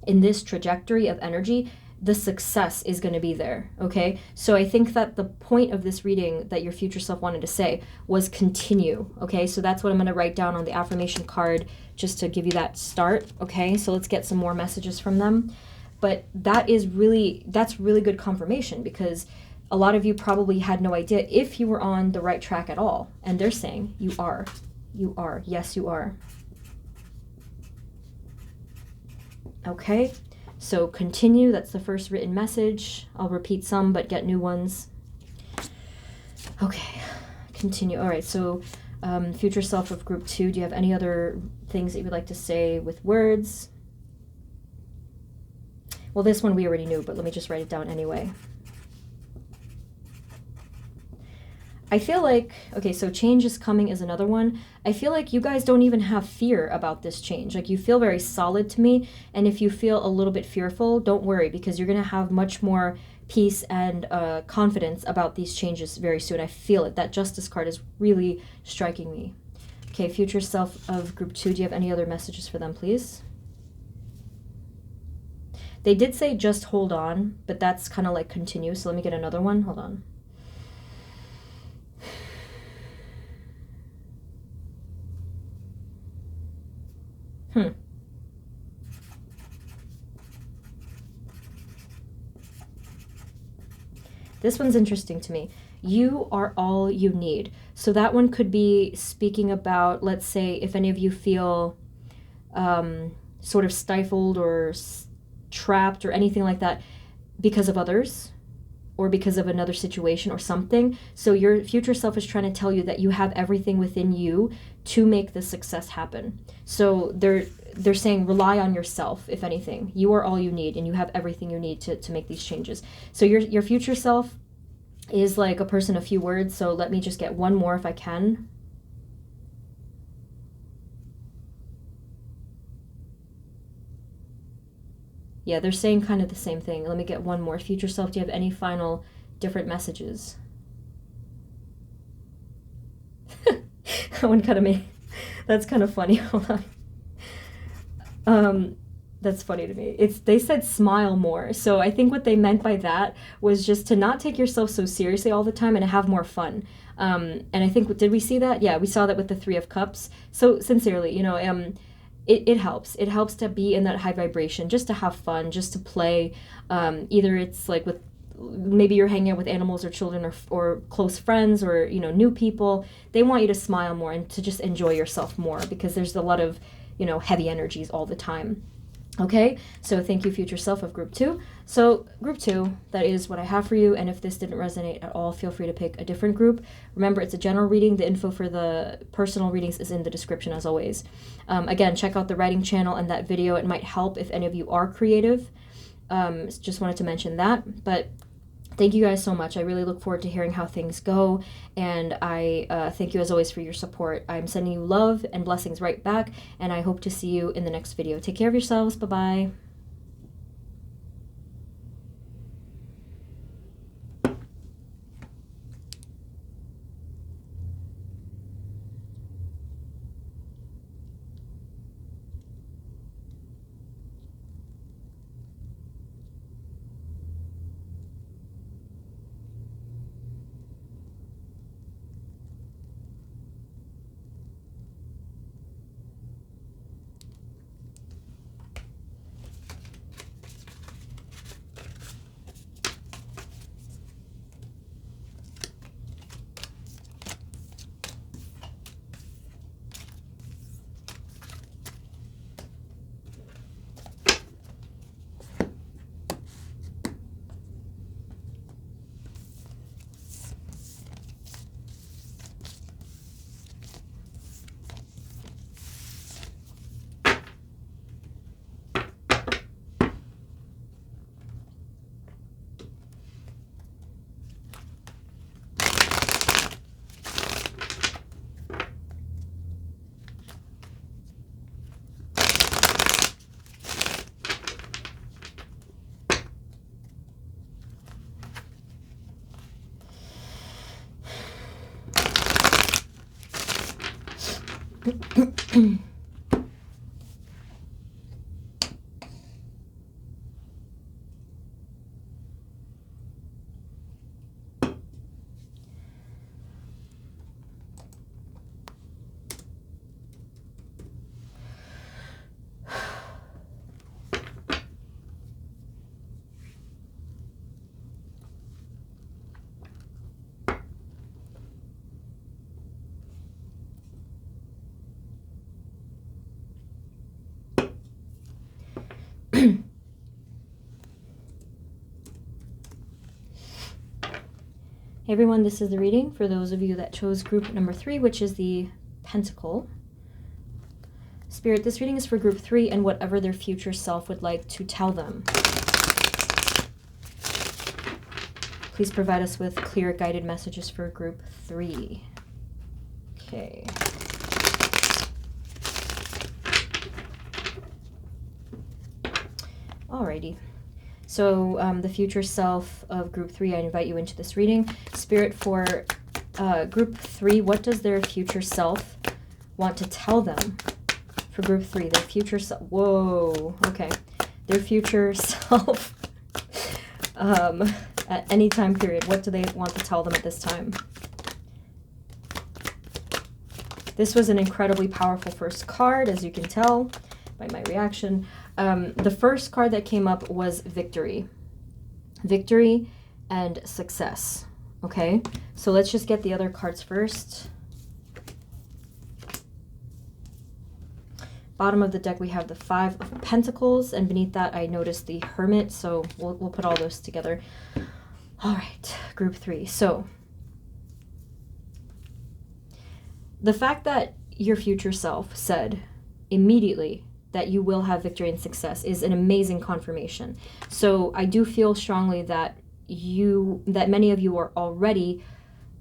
in this trajectory of energy, the success is going to be there, okay? So I think that the point of this reading that your future self wanted to say was continue, okay? So that's what I'm going to write down on the affirmation card just to give you that start, okay? So let's get some more messages from them. But that's really good confirmation, because a lot of you probably had no idea if you were on the right track at all. And they're saying you are. You are. Yes, you are. Okay. So continue, that's the first written message. I'll repeat some, but get new ones. Okay, continue. All right, so future self of group 2, do you have any other things that you would like to say with words? Well, this one we already knew, but let me just write it down anyway. I feel like, okay, so change is coming is another one. I feel like you guys don't even have fear about this change. Like, you feel very solid to me. And if you feel a little bit fearful, don't worry, because you're going to have much more peace and confidence about these changes very soon. I feel it. That Justice card is really striking me. Okay, future self of group 2, do you have any other messages for them, please? They did say just hold on, but that's kind of like continue. So let me get another one. Hold on. This one's interesting to me. You are all you need. So that one could be speaking about, let's say, if any of you feel sort of stifled or trapped or anything like that because of others or because of another situation or something. So your future self is trying to tell you that you have everything within you to make this success happen. So they're saying rely on yourself, if anything. You are all you need, and you have everything you need to make these changes. So your future self is like a person of few words, so let me just get one more if I can. Yeah, they're saying kind of the same thing. Let me get one more. Future self, do you have any final different messages? That one kind of made... That's kind of funny. Hold on. That's funny to me. They said smile more. So I think what they meant by that was just to not take yourself so seriously all the time and to have more fun. And I think, did we see that? Yeah, we saw that with the Three of Cups. So sincerely, you know, it helps. It helps to be in that high vibration, just to have fun, just to play. Either it's like with, maybe you're hanging out with animals or children or close friends or, you know, new people. They want you to smile more and to just enjoy yourself more, because there's a lot of, you know, heavy energies all the time. Okay, so thank you, future self of group 2. So group 2, that is what I have for you. And if this didn't resonate at all, feel free to pick a different group. Remember, it's a general reading. The info for the personal readings is in the description, as always. Again, check out the writing channel and that video. It might help if any of you are creative. Just wanted to mention that. But Thank you guys so much. I really look forward to hearing how things go, and I thank you as always for your support. I'm sending you love and blessings right back, and I hope to see you in the next video. Take care of yourselves. Bye-bye. Hey everyone, this is the reading for those of you that chose group number 3, which is the pentacle. Spirit, this reading is for group 3 and whatever their future self would like to tell them. Please provide us with clear guided messages for group 3. Okay. Alrighty. So the future self of group 3, I invite you into this reading. Spirit, for group 3, what does their future self want to tell them? For group 3, their future self. Whoa, okay. Their future self at any time period. What do they want to tell them at this time? This was an incredibly powerful first card, as you can tell by my reaction. The first card that came up was victory. Victory and success. Okay, so let's just get the other cards first. Bottom of the deck, we have the 5 of Pentacles, and beneath that, I noticed the Hermit, so we'll put all those together. All right, group 3. So, the fact that your future self said immediately that you will have victory and success is an amazing confirmation. So I do feel strongly that many of you are already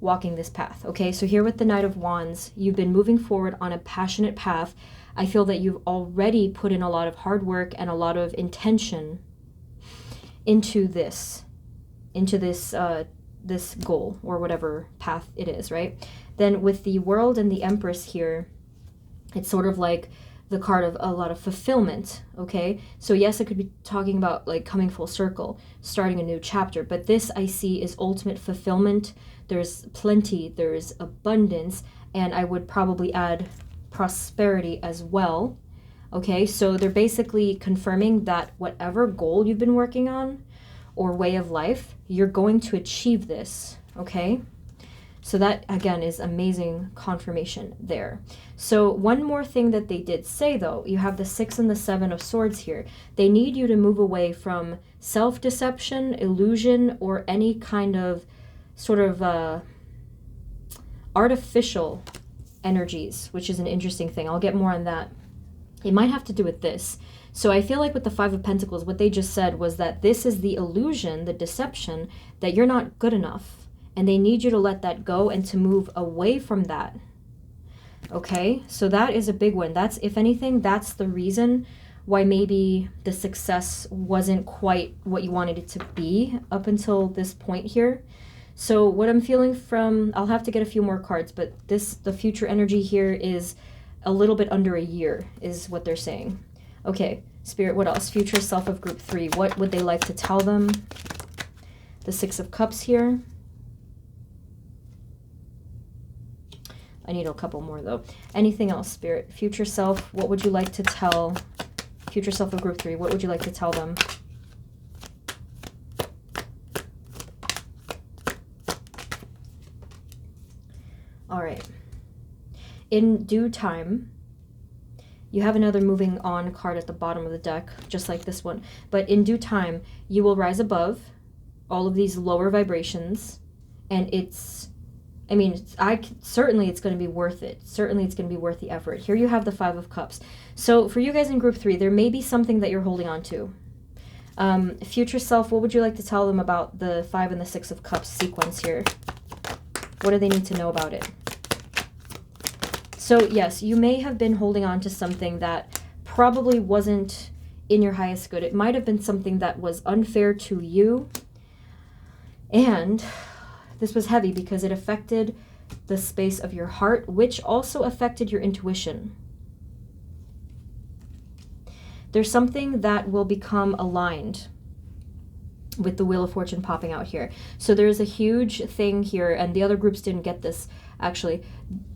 walking this path. Okay, so here with the Knight of Wands, you've been moving forward on a passionate path. I feel that you've already put in a lot of hard work and a lot of intention into this goal or whatever path it is, right? Then with the World and the Empress here, it's sort of like the card of a lot of fulfillment, okay? So yes, it could be talking about like coming full circle, starting a new chapter, but this I see is ultimate fulfillment. There's plenty, there's abundance, and I would probably add prosperity as well, okay? So they're basically confirming that whatever goal you've been working on or way of life, you're going to achieve this, okay? So that, again, is amazing confirmation there. So one more thing that they did say, though, you have the 6 and the 7 of Swords here. They need you to move away from self-deception, illusion, or any kind of sort of artificial energies, which is an interesting thing. I'll get more on that. It might have to do with this. So I feel like with the Five of Pentacles, what they just said was that this is the illusion, the deception, that you're not good enough. And they need you to let that go and to move away from that. Okay, so that is a big one. That's, if anything, that's the reason why maybe the success wasn't quite what you wanted it to be up until this point here. So what I'm feeling from, I'll have to get a few more cards, but the future energy here is a little bit under a year is what they're saying. Okay, Spirit, what else? Future self of group 3. What would they like to tell them? The Six of Cups here. I need a couple more though. Anything else, Spirit? Future self, what would you like to tell? Future self of group 3, what would you like to tell them? All right. In due time, you have another moving on card at the bottom of the deck, just like this one. But in due time, you will rise above all of these lower vibrations. And it's, I mean, certainly it's going to be worth it. Certainly it's going to be worth the effort. Here you have the Five of Cups. So for you guys in group 3, there may be something that you're holding on to. Future self, what would you like to tell them about the 5 and the 6 of Cups sequence here? What do they need to know about it? So yes, you may have been holding on to something that probably wasn't in your highest good. It might have been something that was unfair to you. And this was heavy because it affected the space of your heart, which also affected your intuition. There's something that will become aligned with the Wheel of Fortune popping out here. So there's a huge thing here, and the other groups didn't get this, actually.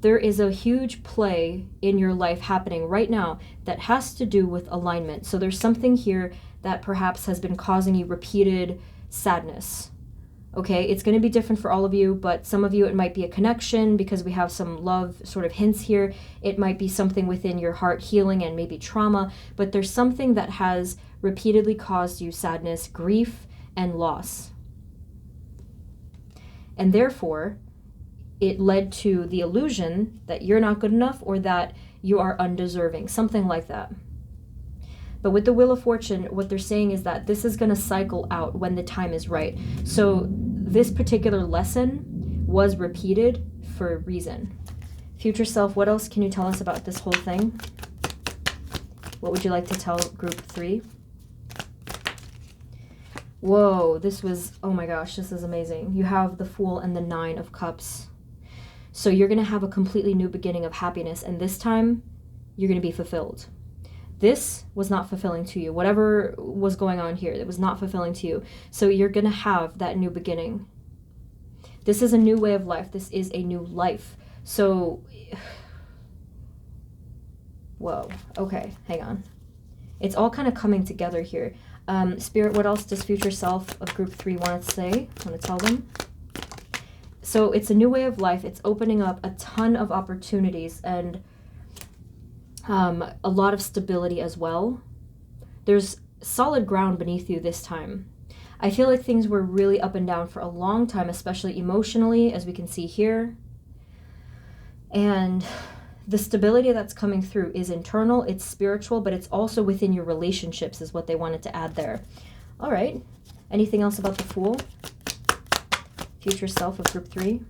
There is a huge play in your life happening right now that has to do with alignment. So there's something here that perhaps has been causing you repeated sadness. Okay, it's going to be different for all of you, but some of you it might be a connection because we have some love sort of hints here. It might be something within your heart healing and maybe trauma, but there's something that has repeatedly caused you sadness, grief, and loss. And therefore, it led to the illusion that you're not good enough or that you are undeserving, something like that. But with the Wheel of Fortune, what they're saying is that this is going to cycle out when the time is right. So this particular lesson was repeated for a reason. Future self, what else can you tell us about this whole thing? What would you like to tell group 3? Whoa, this was, oh my gosh, this is amazing. You have the Fool and the 9 of Cups. So you're going to have a completely new beginning of happiness, and this time you're going to be fulfilled. This was not fulfilling to you. Whatever was going on here, it was not fulfilling to you. So you're going to have that new beginning. This is a new way of life. This is a new life. So, whoa, okay, hang on. It's all kind of coming together here. Spirit, what else does future self of group 3 want to say? Want to tell them? So it's a new way of life. It's opening up a ton of opportunities and a lot of stability as well. There's solid ground beneath you this time. I feel like things were really up and down for a long time, especially emotionally, as we can see here. And the stability that's coming through is internal, it's spiritual, but it's also within your relationships is what they wanted to add there. All right. Anything else about the Fool? Future self of group 3.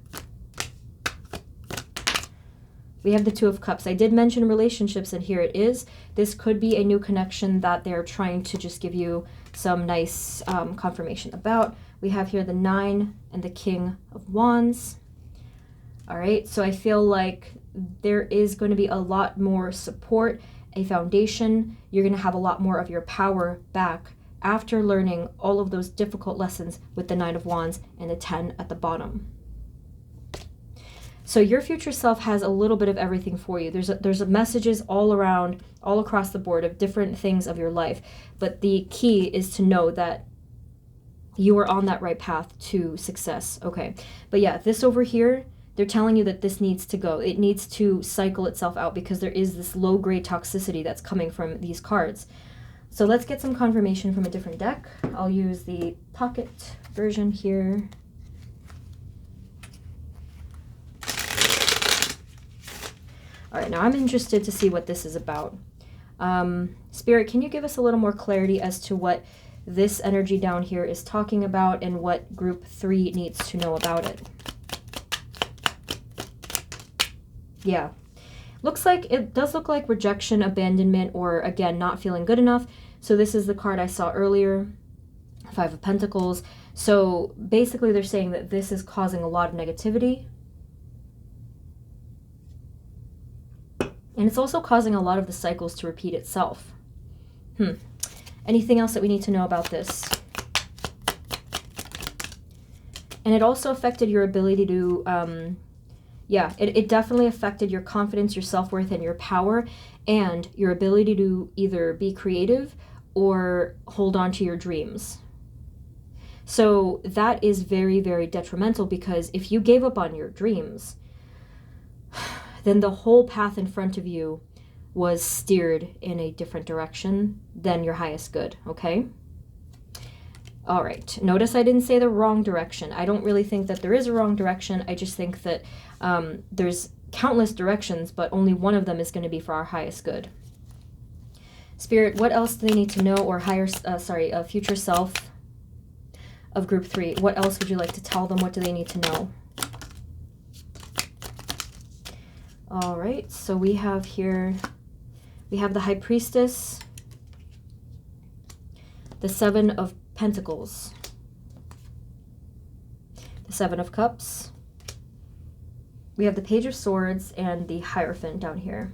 We have the 2 of Cups. I did mention relationships, and here it is. This could be a new connection that they're trying to just give you some nice confirmation about. We have here the 9 and the King of Wands. All right, so I feel like there is going to be a lot more support, a foundation. You're going to have a lot more of your power back after learning all of those difficult lessons with the 9 of Wands and the 10 at the bottom. So your future self has a little bit of everything for you. There's messages all around, all across the board of different things of your life. But the key is to know that you are on that right path to success. Okay, but yeah, this over here, they're telling you that this needs to go. It needs to cycle itself out because there is this low-grade toxicity that's coming from these cards. So let's get some confirmation from a different deck. I'll use the pocket version here. All right, now I'm interested to see what this is about. Spirit, can you give us a little more clarity as to what this energy down here is talking about and what group 3 needs to know about it? Yeah. Looks like, it does look like rejection, abandonment, or again, not feeling good enough. So this is the card I saw earlier, 5 of Pentacles. So basically they're saying that this is causing a lot of negativity. And it's also causing a lot of the cycles to repeat itself. Anything else that we need to know about this? And it also affected your ability to, yeah, it definitely affected your confidence, your self-worth, and your power, and your ability to either be creative or hold on to your dreams. So that is very, very detrimental, because if you gave up on your dreams, then the whole path in front of you was steered in a different direction than your highest good, okay? All right, notice I didn't say the wrong direction. I don't really think that there is a wrong direction. I just think that there's countless directions, but only one of them is going to be for our highest good. Spirit, what else do they need to know, or future self of group 3? What else would you like to tell them? What do they need to know? All right, so we have here, we have the High Priestess, the 7 of Pentacles, the 7 of Cups, we have the Page of Swords, and the Hierophant down here.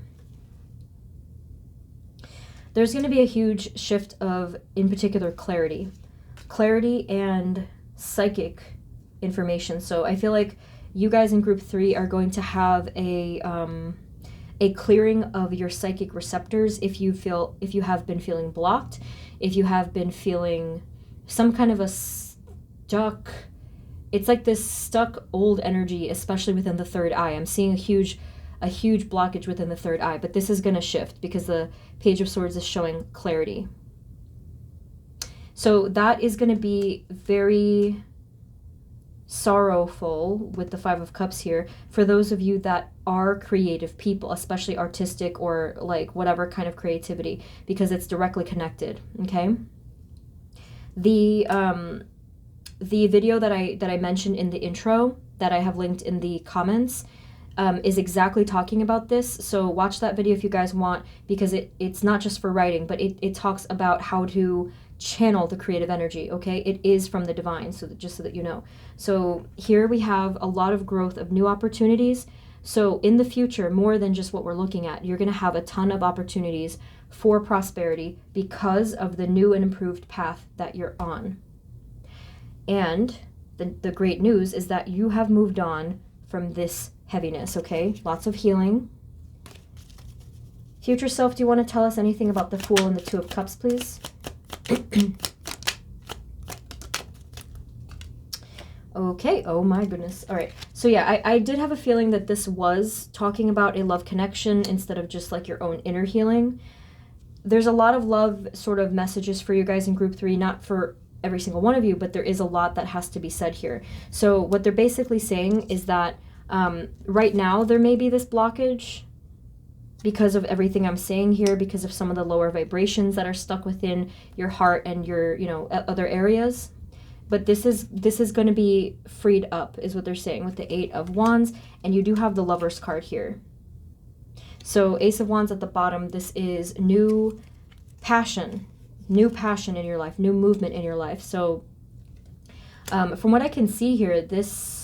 There's going to be a huge shift of, in particular, clarity and psychic information. So I feel like you guys in group 3 are going to have a clearing of your psychic receptors if you have been feeling blocked, if you have been feeling some kind of a stuck, it's like this stuck old energy, especially within the third eye. I'm seeing a huge blockage within the third eye, but this is going to shift because the Page of Swords is showing clarity. So that is going to be very sorrowful with the 5 of Cups here for those of you that are creative people, especially artistic or like whatever kind of creativity, because it's directly connected, okay? The video that I mentioned in the intro that I have linked in the comments is exactly talking about this. So watch that video if you guys want, because it's not just for writing, but it talks about how to channel the creative energy, okay? It is from the divine, so that, just so that you know. So here we have a lot of growth of new opportunities. So in the future, more than just what we're looking at, you're going to have a ton of opportunities for prosperity because of the new and improved path that you're on. And the great news is that you have moved on from this heaviness, okay? Lots of healing. Future self, do you want to tell us anything about the Fool and the 2 of Cups, please? Okay, oh my goodness. All right, so yeah, I did have a feeling that this was talking about a love connection instead of just like your own inner healing. There's a lot of love sort of messages for you guys in group 3, not for every single one of you, but there is a lot that has to be said here. So what they're basically saying is that right now there may be this blockage because of everything I'm saying here, because of some of the lower vibrations that are stuck within your heart and your, you know, other areas. But this is going to be freed up, is what they're saying, with the 8 of Wands, and you do have the Lover's card here. So Ace of Wands at the bottom, this is new passion in your life, new movement in your life. So from what I can see here, this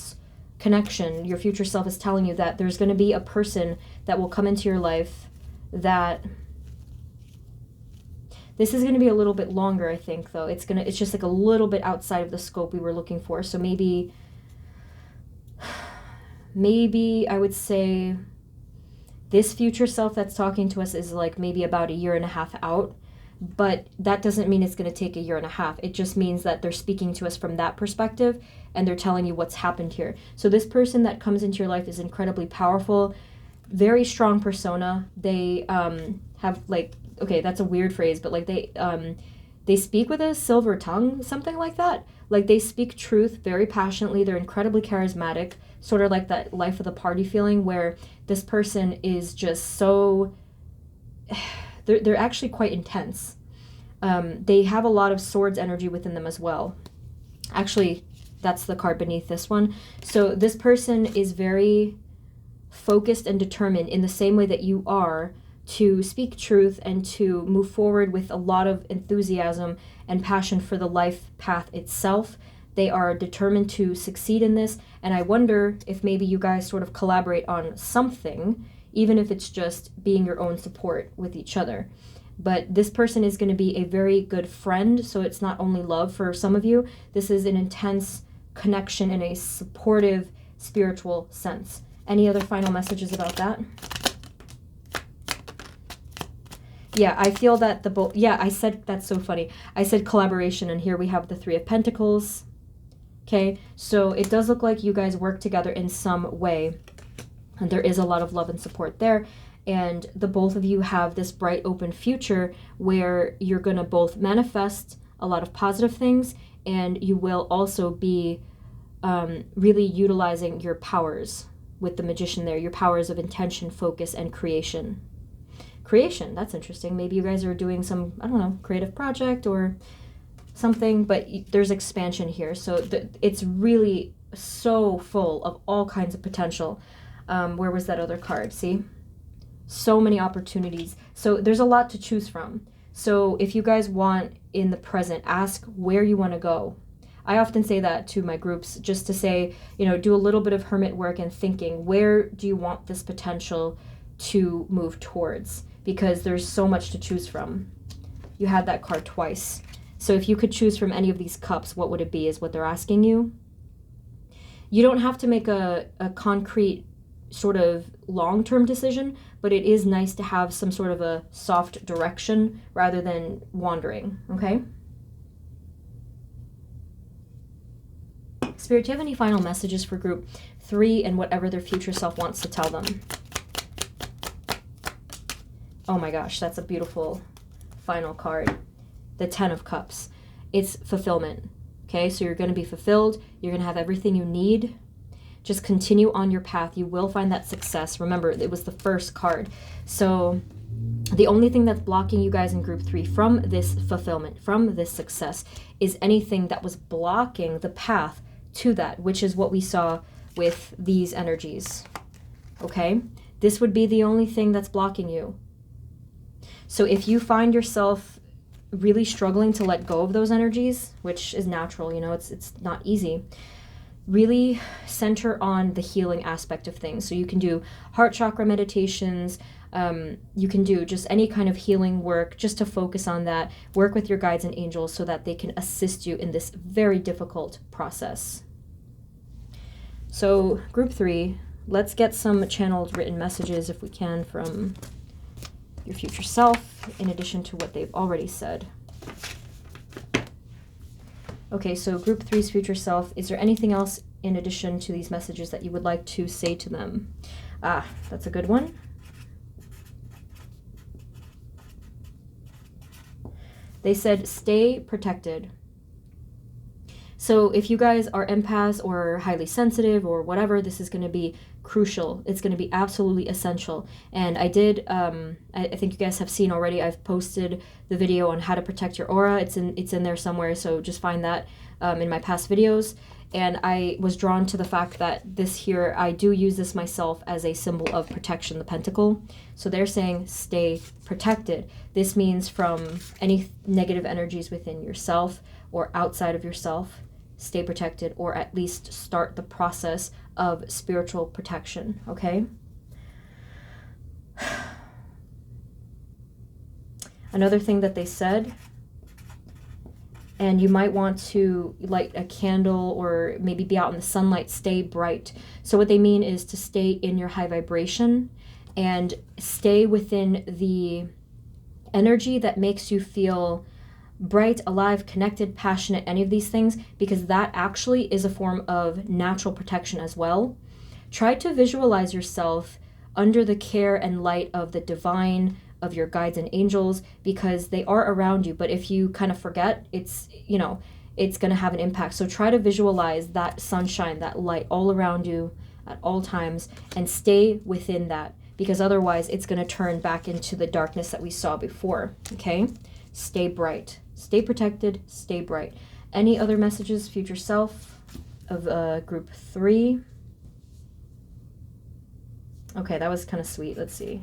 connection, your future self is telling you that there's going to be a person that will come into your life that this is going to be a little bit longer, I think, though. It's just like a little bit outside of the scope we were looking for. So maybe I would say this future self that's talking to us is like maybe about 1.5 years out. But that doesn't mean it's going to take 1.5 years. It just means that they're speaking to us from that perspective, and they're telling you what's happened here. So this person that comes into your life is incredibly powerful, very strong persona. They have like, okay, that's a weird phrase, but like they speak with a silver tongue, something like that. Like they speak truth very passionately. They're incredibly charismatic, sort of like that life of the party feeling, where this person is just so, they're actually quite intense. They have a lot of swords energy within them as well. Actually, that's the card beneath this one. So this person is very focused and determined in the same way that you are to speak truth and to move forward with a lot of enthusiasm and passion for the life path itself. They are determined to succeed in this, and I wonder if maybe you guys sort of collaborate on something, even if it's just being your own support with each other. But this person is going to be a very good friend, so it's not only love for some of you. This is an intense connection in a supportive, spiritual sense. Any other final messages about that? Yeah, I feel that I said, that's so funny. I said collaboration, and here we have the Three of Pentacles. Okay, so it does look like you guys work together in some way, and there is a lot of love and support there. And the both of you have this bright, open future where you're going to both manifest a lot of positive things, and you will also be really utilizing your powers with the Magician there, your powers of intention, focus, and creation. Creation, that's interesting. Maybe you guys are doing some, I don't know, creative project or something, but there's expansion here. So it's really so full of all kinds of potential. Where was that other card? See? So many opportunities. So there's a lot to choose from. So if you guys want in the present, ask where you want to go. I often say that to my groups, just to say, you know, do a little bit of hermit work and thinking, where do you want this potential to move towards? Because there's so much to choose from. You had that card twice. So if you could choose from any of these cups, what would it be, is what they're asking you. You don't have to make a concrete sort of long-term decision, but it is nice to have some sort of a soft direction rather than wandering, okay? Spirit, do you have any final messages for group 3 and whatever their future self wants to tell them? Oh my gosh, that's a beautiful final card. The 10 of Cups. It's fulfillment, okay? So you're going to be fulfilled. You're going to have everything you need. Just continue on your path. You will find that success. Remember, it was the first card. So the only thing that's blocking you guys in group 3 from this fulfillment, from this success, is anything that was blocking the path to that, which is what we saw with these energies, okay? This would be the only thing that's blocking you. So if you find yourself really struggling to let go of those energies, which is natural, you know, it's not easy, really center on the healing aspect of things. So you can do heart chakra meditations, you can do just any kind of healing work just to focus on that. Work with your guides and angels so that they can assist you in this very difficult process. So group 3, let's get some channeled written messages if we can from your future self, in addition to what they've already said. Okay, so group 3's future self, is there anything else in addition to these messages that you would like to say to them? Ah, that's a good one. They said, stay protected. So if you guys are empaths or highly sensitive or whatever, this is going to be crucial. It's going to be absolutely essential. And I did, I think you guys have seen already, I've posted the video on how to protect your aura. It's in there somewhere, so just find that in my past videos. And I was drawn to the fact that this here, I do use this myself as a symbol of protection, the pentacle. So they're saying stay protected. This means from any negative energies within yourself or outside of yourself. Stay protected, or at least start the process of spiritual protection, okay? Another thing that they said, and you might want to light a candle or maybe be out in the sunlight, stay bright. So what they mean is to stay in your high vibration and stay within the energy that makes you feel bright, alive, connected, passionate, any of these things, because that actually is a form of natural protection as well. Try to visualize yourself under the care and light of the divine, of your guides and angels, because they are around you. But if you kind of forget, it's, you know, it's going to have an impact. So try to visualize that sunshine, that light all around you at all times, and stay within that, because otherwise it's going to turn back into the darkness that we saw before. Okay? Stay bright. Stay protected. Stay bright. Any other messages, future self of group 3? Okay, that was kind of sweet. Let's see.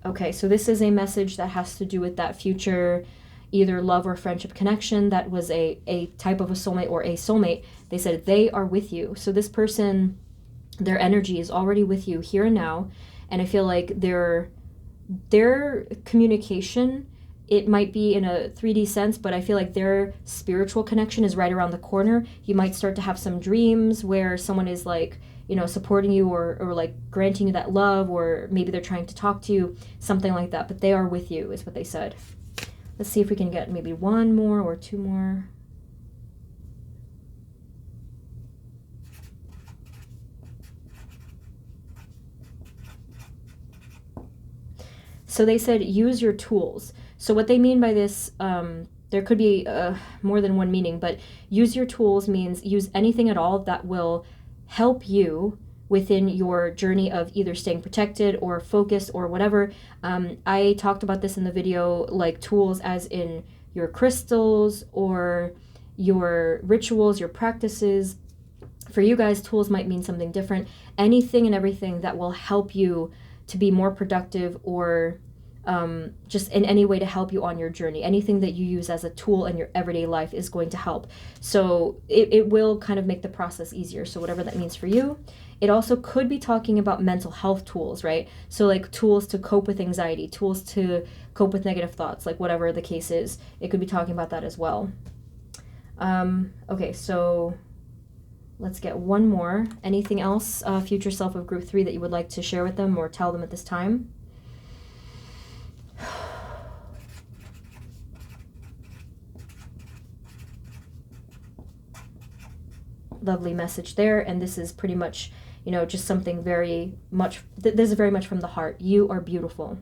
Okay, so this is a message that has to do with that future, either love or friendship connection that was a type of a soulmate or a soulmate. They said they are with you. So this person, their energy is already with you here and now. And I feel like their communication, it might be in a 3D sense, but I feel like their spiritual connection is right around the corner. You might start to have some dreams where someone is like, you know, supporting you or like granting you that love, or maybe they're trying to talk to you, something like that. But they are with you is what they said. Let's see if we can get maybe one more or two more. So they said, use your tools. So what they mean by this, there could be more than one meaning, but use your tools means use anything at all that will help you within your journey of either staying protected or focused or whatever. I talked about this in the video, like tools as in your crystals or your rituals, your practices. For you guys, tools might mean something different. Anything and everything that will help you to be more productive, or just in any way to help you on your journey. Anything that you use as a tool in your everyday life is going to help. So it will kind of make the process easier. So whatever that means for you. It also could be talking about mental health tools, right? So like tools to cope with anxiety, tools to cope with negative thoughts, like whatever the case is. It could be talking about that as well. Okay, so let's get one more. Anything else, future self of group 3, that you would like to share with them or tell them at this time? Lovely message there. And this is pretty much, you know, just something very much, this is very much from the heart. You are beautiful.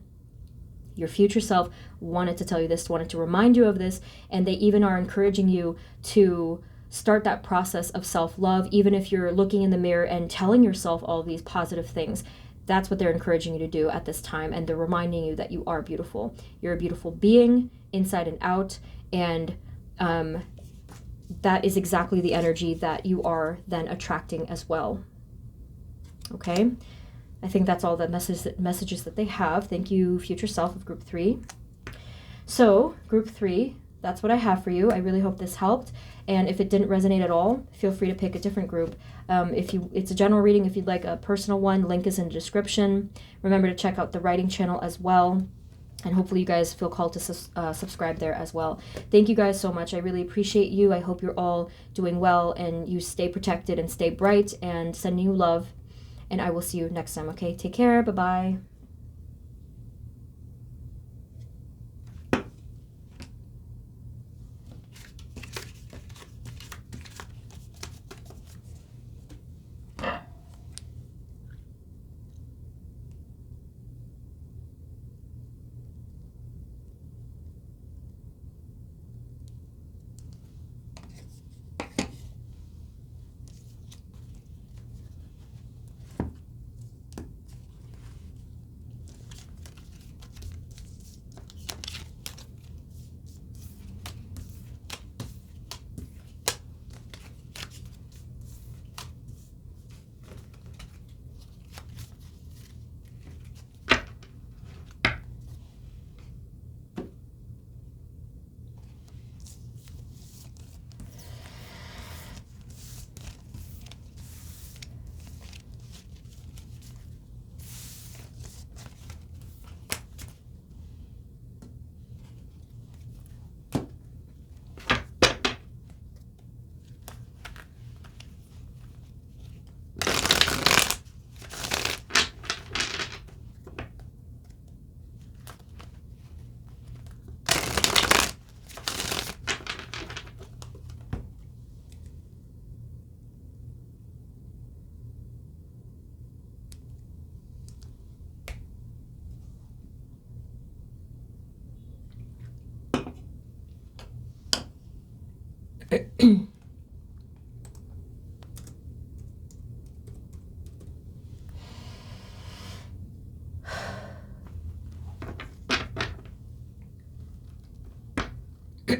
Your future self wanted to tell you this, wanted to remind you of this, and they even are encouraging you to start that process of self-love, even if you're looking in the mirror and telling yourself all these positive things. That's what they're encouraging you to do at this time, and they're reminding you that you are beautiful. You're a beautiful being, inside and out, and that is exactly the energy that you are then attracting as well. Okay? I think that's all the messages that they have. Thank you, future self of group 3. So, group 3, that's what I have for you. I really hope this helped. And if it didn't resonate at all, feel free to pick a different group. It's a general reading. If you'd like a personal one, link is in the description. Remember to check out the writing channel as well. And hopefully you guys feel called to subscribe there as well. Thank you guys so much. I really appreciate you. I hope you're all doing well and you stay protected and stay bright, and sending you love. And I will see you next time, okay? Take care. Bye-bye.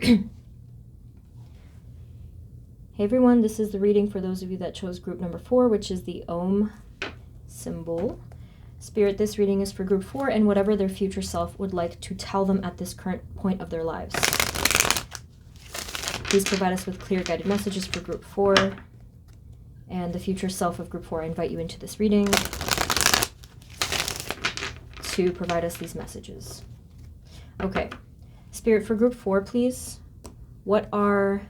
Hey everyone, this is the reading for those of you that chose group number 4, which is the Om symbol. Spirit, this reading is for group 4 and whatever their future self would like to tell them at this current point of their lives. Please provide us with clear guided messages for group 4 and the future self of group 4. I invite you into this reading to provide us these messages. Okay, Spirit, for group 4, please, what are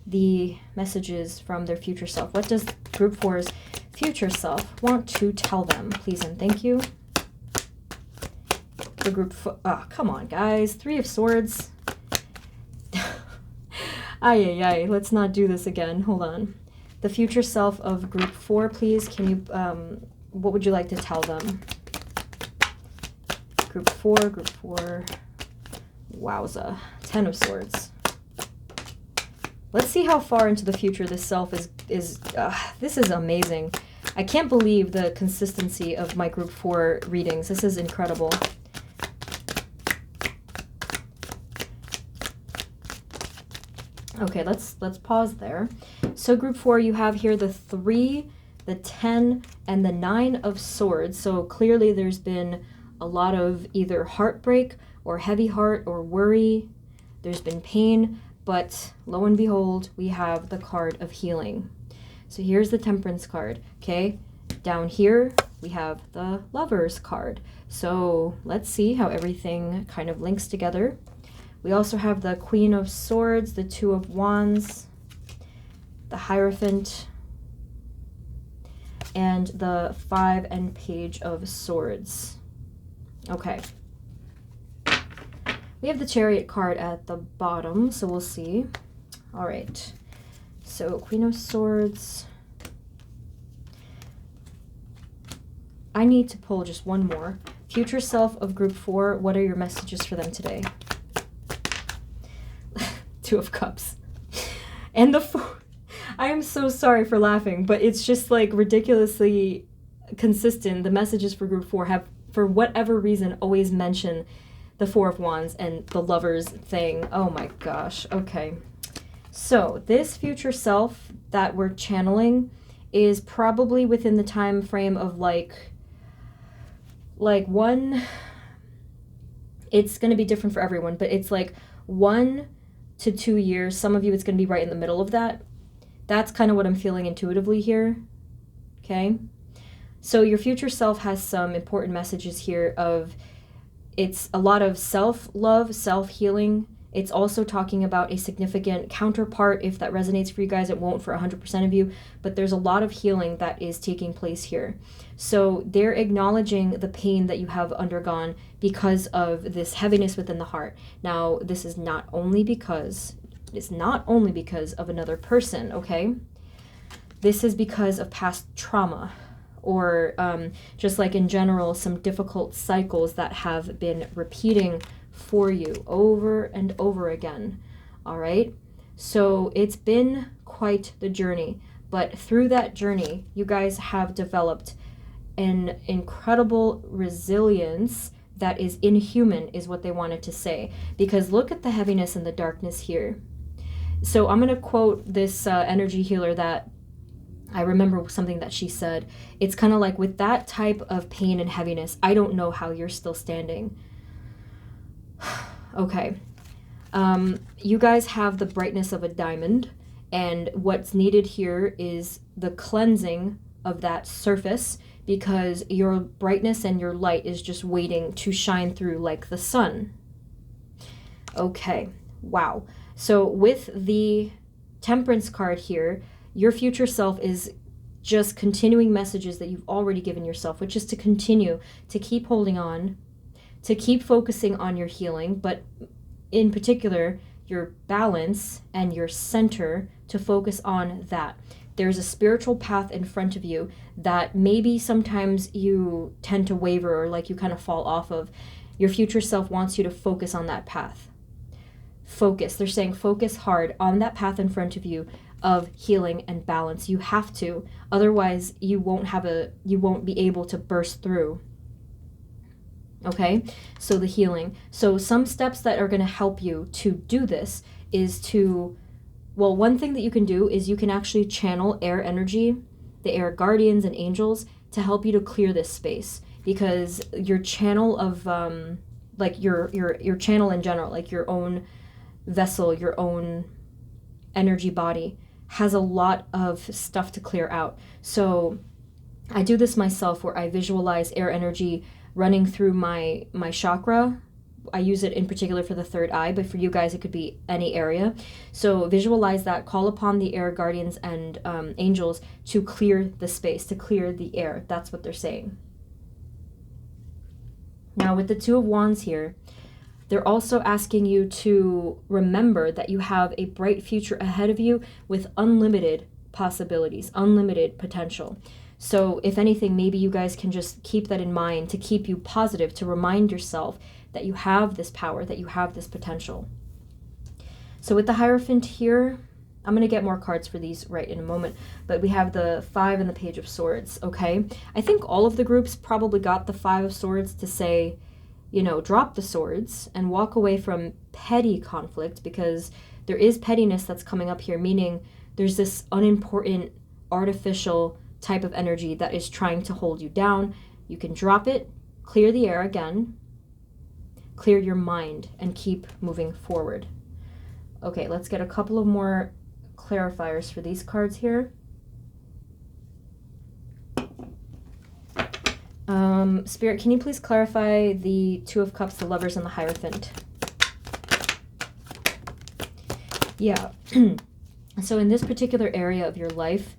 the messages from their future self? What does group 4's future self want to tell them? Please and thank you. For group 4, come on guys, 3 of Swords. Ay, let's not do this again. Hold on. The future self of group 4, please. Can you, what would you like to tell them? Group 4. Wowza. 10 of Swords. Let's see how far into the future this self is. This is amazing. I can't believe the consistency of my group 4 readings. This is incredible. Okay, let's pause there. So group 4, you have here the 3, the 10, and the 9 of Swords. So clearly there's been a lot of either heartbreak or heavy heart or worry. There's been pain. But lo and behold, we have the card of healing. So here's the Temperance card, okay? Down here, we have the Lovers card. So let's see how everything kind of links together. We also have the Queen of Swords, the 2 of Wands, the Hierophant, and the 5 and Page of Swords. Okay. We have the Chariot card at the bottom, so we'll see. All right, so Queen of Swords. I need to pull just one more. Future self of group 4, what are your messages for them today? 2 of Cups. And the 4. I am so sorry for laughing, but it's just like ridiculously consistent. The messages for group 4 have, for whatever reason, always mention the 4 of Wands and the Lovers thing. Oh my gosh. Okay. So this future self that we're channeling is probably within the time frame of like one, it's going to be different for everyone, but it's like 1 to 2 years. Some of you, it's going to be right in the middle of that. That's kind of what I'm feeling intuitively here. Okay. So your future self has some important messages here of, it's a lot of self-love, self-healing. It's also talking about a significant counterpart. If that resonates for you guys, it won't for 100% of you, but there's a lot of healing that is taking place here. So they're acknowledging the pain that you have undergone because of this heaviness within the heart. Now, this is not only because of another person, okay? This is because of past trauma, or just like in general, some difficult cycles that have been repeating for you over and over again, all right? So it's been quite the journey, but through that journey, you guys have developed an incredible resilience that is inhuman, is what they wanted to say, because look at the heaviness and the darkness here. So I'm going to quote this energy healer that I remember something that she said. It's kind of like, with that type of pain and heaviness, I don't know how you're still standing. Okay. You guys have the brightness of a diamond, and what's needed here is the cleansing of that surface, because your brightness and your light is just waiting to shine through like the sun. Okay. Wow. So with the Temperance card here, your future self is just continuing messages that you've already given yourself, which is to continue to keep holding on, to keep focusing on your healing, but in particular, your balance and your center, to focus on that. There's a spiritual path in front of you that maybe sometimes you tend to waver, or like you kind of fall off of. Your future self wants you to focus on that path. Focus. They're saying focus hard on that path in front of you of healing and balance. You have to, otherwise you won't be able to burst through. Okay, so the healing. So some steps that are going to help you to do this is to, well, one thing that you can do is you can actually channel air energy, the air guardians and angels, to help you to clear this space, because your channel of like your channel in general, like your own vessel, your own energy body, has a lot of stuff to clear out. So I do this myself, where I visualize air energy running through my chakra. I use it in particular for the third eye, but for you guys it could be any area. So visualize that, call upon the air guardians and angels to clear the space, to clear the air. That's what they're saying. Now with the Two of Wands here, they're also asking you to remember that you have a bright future ahead of you with unlimited possibilities, unlimited potential. So if anything, maybe you guys can just keep that in mind to keep you positive, to remind yourself that you have this power, that you have this potential. So with the Hierophant here, I'm going to get more cards for these right in a moment, but we have the 5 and the Page of Swords, okay? I think all of the groups probably got the 5 of Swords to say, you know, drop the swords and walk away from petty conflict, because there is pettiness that's coming up here, meaning there's this unimportant, artificial type of energy that is trying to hold you down. You can drop it, clear the air again, clear your mind, and keep moving forward. Okay, let's get a couple of more clarifiers for these cards here. Spirit, can you please clarify the Two of Cups, the Lovers, and the Hierophant? Yeah. So in this particular area of your life,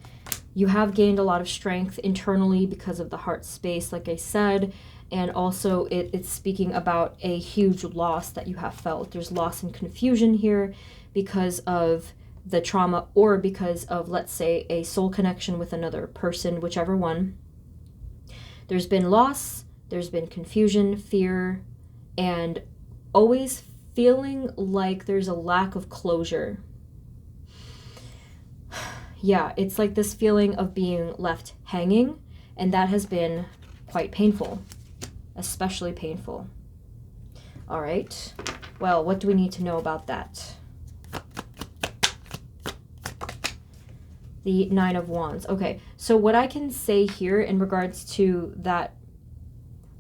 you have gained a lot of strength internally because of the heart space, like I said, and also it's speaking about a huge loss that you have felt. There's loss and confusion here because of the trauma, or because of, let's say, a soul connection with another person, whichever one. There's been loss, there's been confusion, fear, and always feeling like there's a lack of closure. Yeah, it's like this feeling of being left hanging, and that has been quite painful, especially painful. All right, well, what do we need to know about that? The Nine of Wands. Okay, so what I can say here in regards to that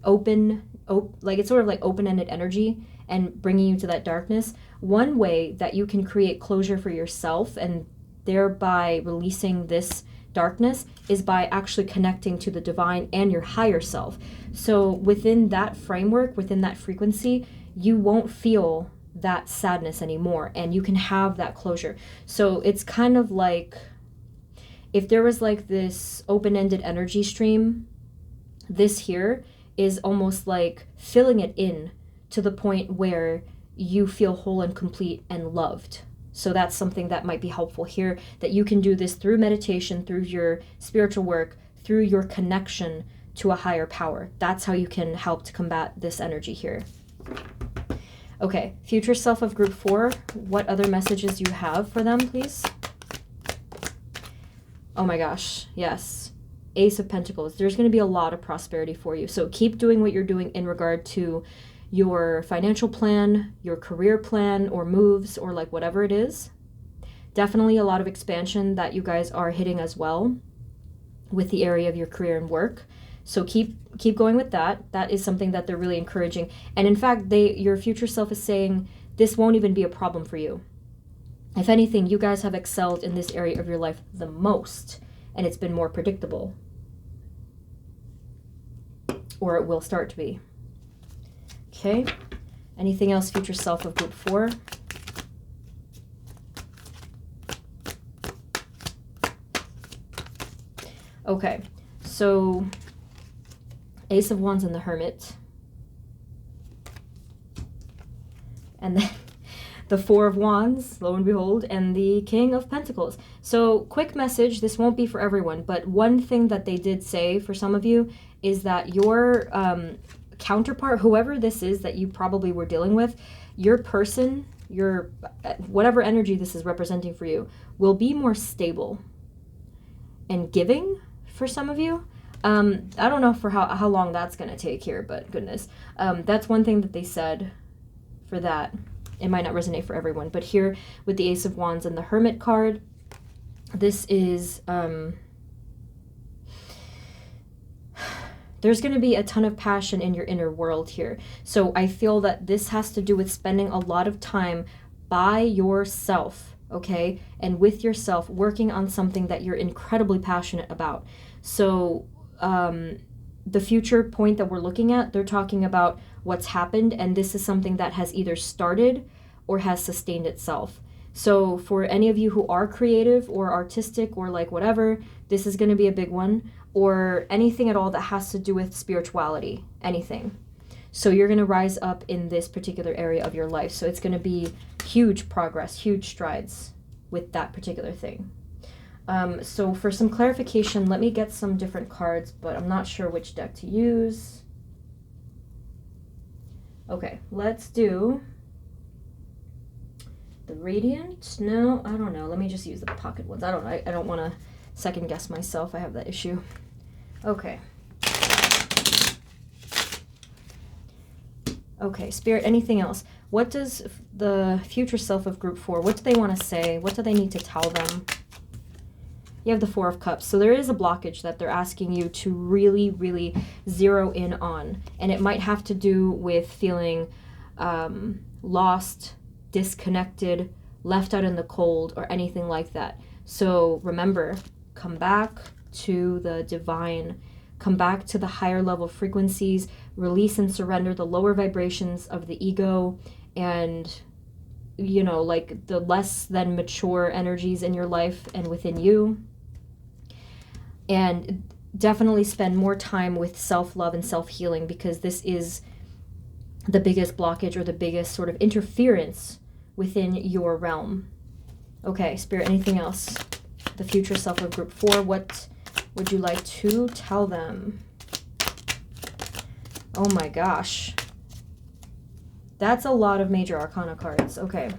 like it's sort of like open-ended energy and bringing you to that darkness, one way that you can create closure for yourself and thereby releasing this darkness is by actually connecting to the divine and your higher self. So within that framework, within that frequency, you won't feel that sadness anymore, and you can have that closure. So it's kind of like if there was like this open-ended energy stream, this here is almost like filling it in to the point where you feel whole and complete and loved. So that's something that might be helpful here, that you can do this through meditation, through your spiritual work, through your connection to a higher power. That's how you can help to combat this energy here. Okay, future self of group 4, what other messages do you have for them, please? Oh my gosh, yes. Ace of Pentacles. There's going to be a lot of prosperity for you. So keep doing what you're doing in regard to your financial plan, your career plan, or moves, or like whatever it is. Definitely a lot of expansion that you guys are hitting as well with the area of your career and work. So keep going with that. That is something that they're really encouraging. And in fact, your future self is saying this won't even be a problem for you. If anything, you guys have excelled in this area of your life the most, and it's been more predictable. Or it will start to be. Okay. Anything else, future self of group 4? Okay. So, Ace of Wands and the Hermit. And then the Four of Wands, lo and behold, and the King of Pentacles. So, quick message, this won't be for everyone, but one thing that they did say for some of you is that your counterpart, whoever this is that you probably were dealing with, your person, your whatever energy this is representing for you, will be more stable and giving for some of you. I don't know for how long that's going to take here, but goodness. That's one thing that they said for that. It might not resonate for everyone, but here with the Ace of Wands and the Hermit card, this is, there's going to be a ton of passion in your inner world here. So I feel that this has to do with spending a lot of time by yourself, okay? And with yourself, working on something that you're incredibly passionate about. So the future point that we're looking at, they're talking about what's happened, and this is something that has either started or has sustained itself. So for any of you who are creative or artistic or like whatever, this is going to be a big one, or anything at all that has to do with spirituality, anything. So you're going to rise up in this particular area of your life. So it's going to be huge progress, huge strides with that particular thing. So for some clarification, let me get some different cards, but I'm not sure which deck to use. Okay, let's do the Radiant. No, I don't know. Let me just use the pocket ones. I don't want to second guess myself. I have that issue. Okay. Okay, Spirit, anything else? What does the future self of group 4, what do they want to say? What do they need to tell them? You have the Four of Cups. So there is a blockage that they're asking you to really, really zero in on. And it might have to do with feeling lost, disconnected, left out in the cold, or anything like that. So remember, come back to the divine. Come back to the higher level frequencies. Release and surrender the lower vibrations of the ego and, you know, like the less than mature energies in your life and within you. And definitely spend more time with self-love and self-healing, because this is the biggest blockage or the biggest sort of interference within your realm. Okay, Spirit, anything else? The future self of group 4, what would you like to tell them? Oh my gosh. That's a lot of major arcana cards. Okay.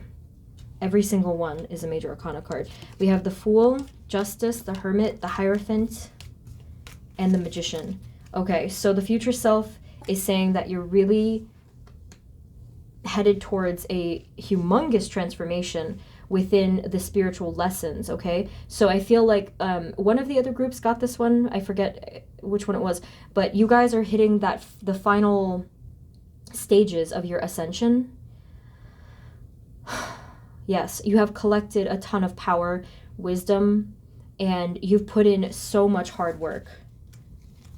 Every single one is a major arcana card. We have the Fool, Justice, the Hermit, the Hierophant, and the Magician. Okay, so the future self is saying that you're really headed towards a humongous transformation within the spiritual lessons, okay? So I feel like one of the other groups got this one. I forget which one it was, but you guys are hitting the final stages of your ascension. Yes, you have collected a ton of power, wisdom, and you've put in so much hard work.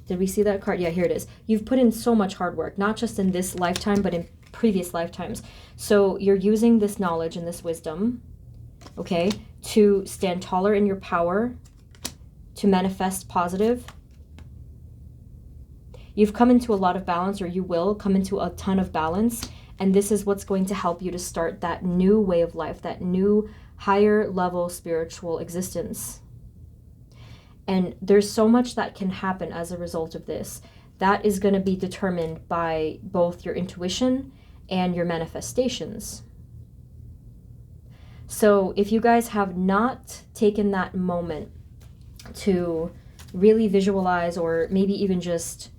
Did we see that card? Yeah, here it is. You've put in so much hard work, not just in this lifetime, but in previous lifetimes. So you're using this knowledge and this wisdom, okay, to stand taller in your power, to manifest positive. You've come into a lot of balance, or you will come into a ton of balance. And this is what's going to help you to start that new way of life, that new higher level spiritual existence. And there's so much that can happen as a result of this. That is going to be determined by both your intuition and your manifestations. So if you guys have not taken that moment to really visualize, or maybe even just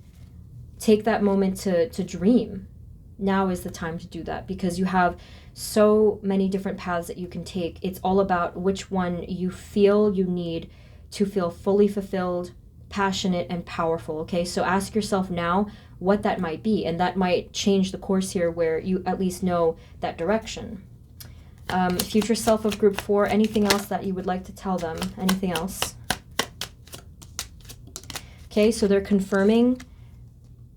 take that moment to dream, now is the time to do that, because you have so many different paths that you can take. It's all about which one you feel you need to feel fully fulfilled, passionate, and powerful, okay? So ask yourself now what that might be, and that might change the course here where you at least know that direction. Future self of group 4, anything else that you would like to tell them? Anything else? Okay, so they're confirming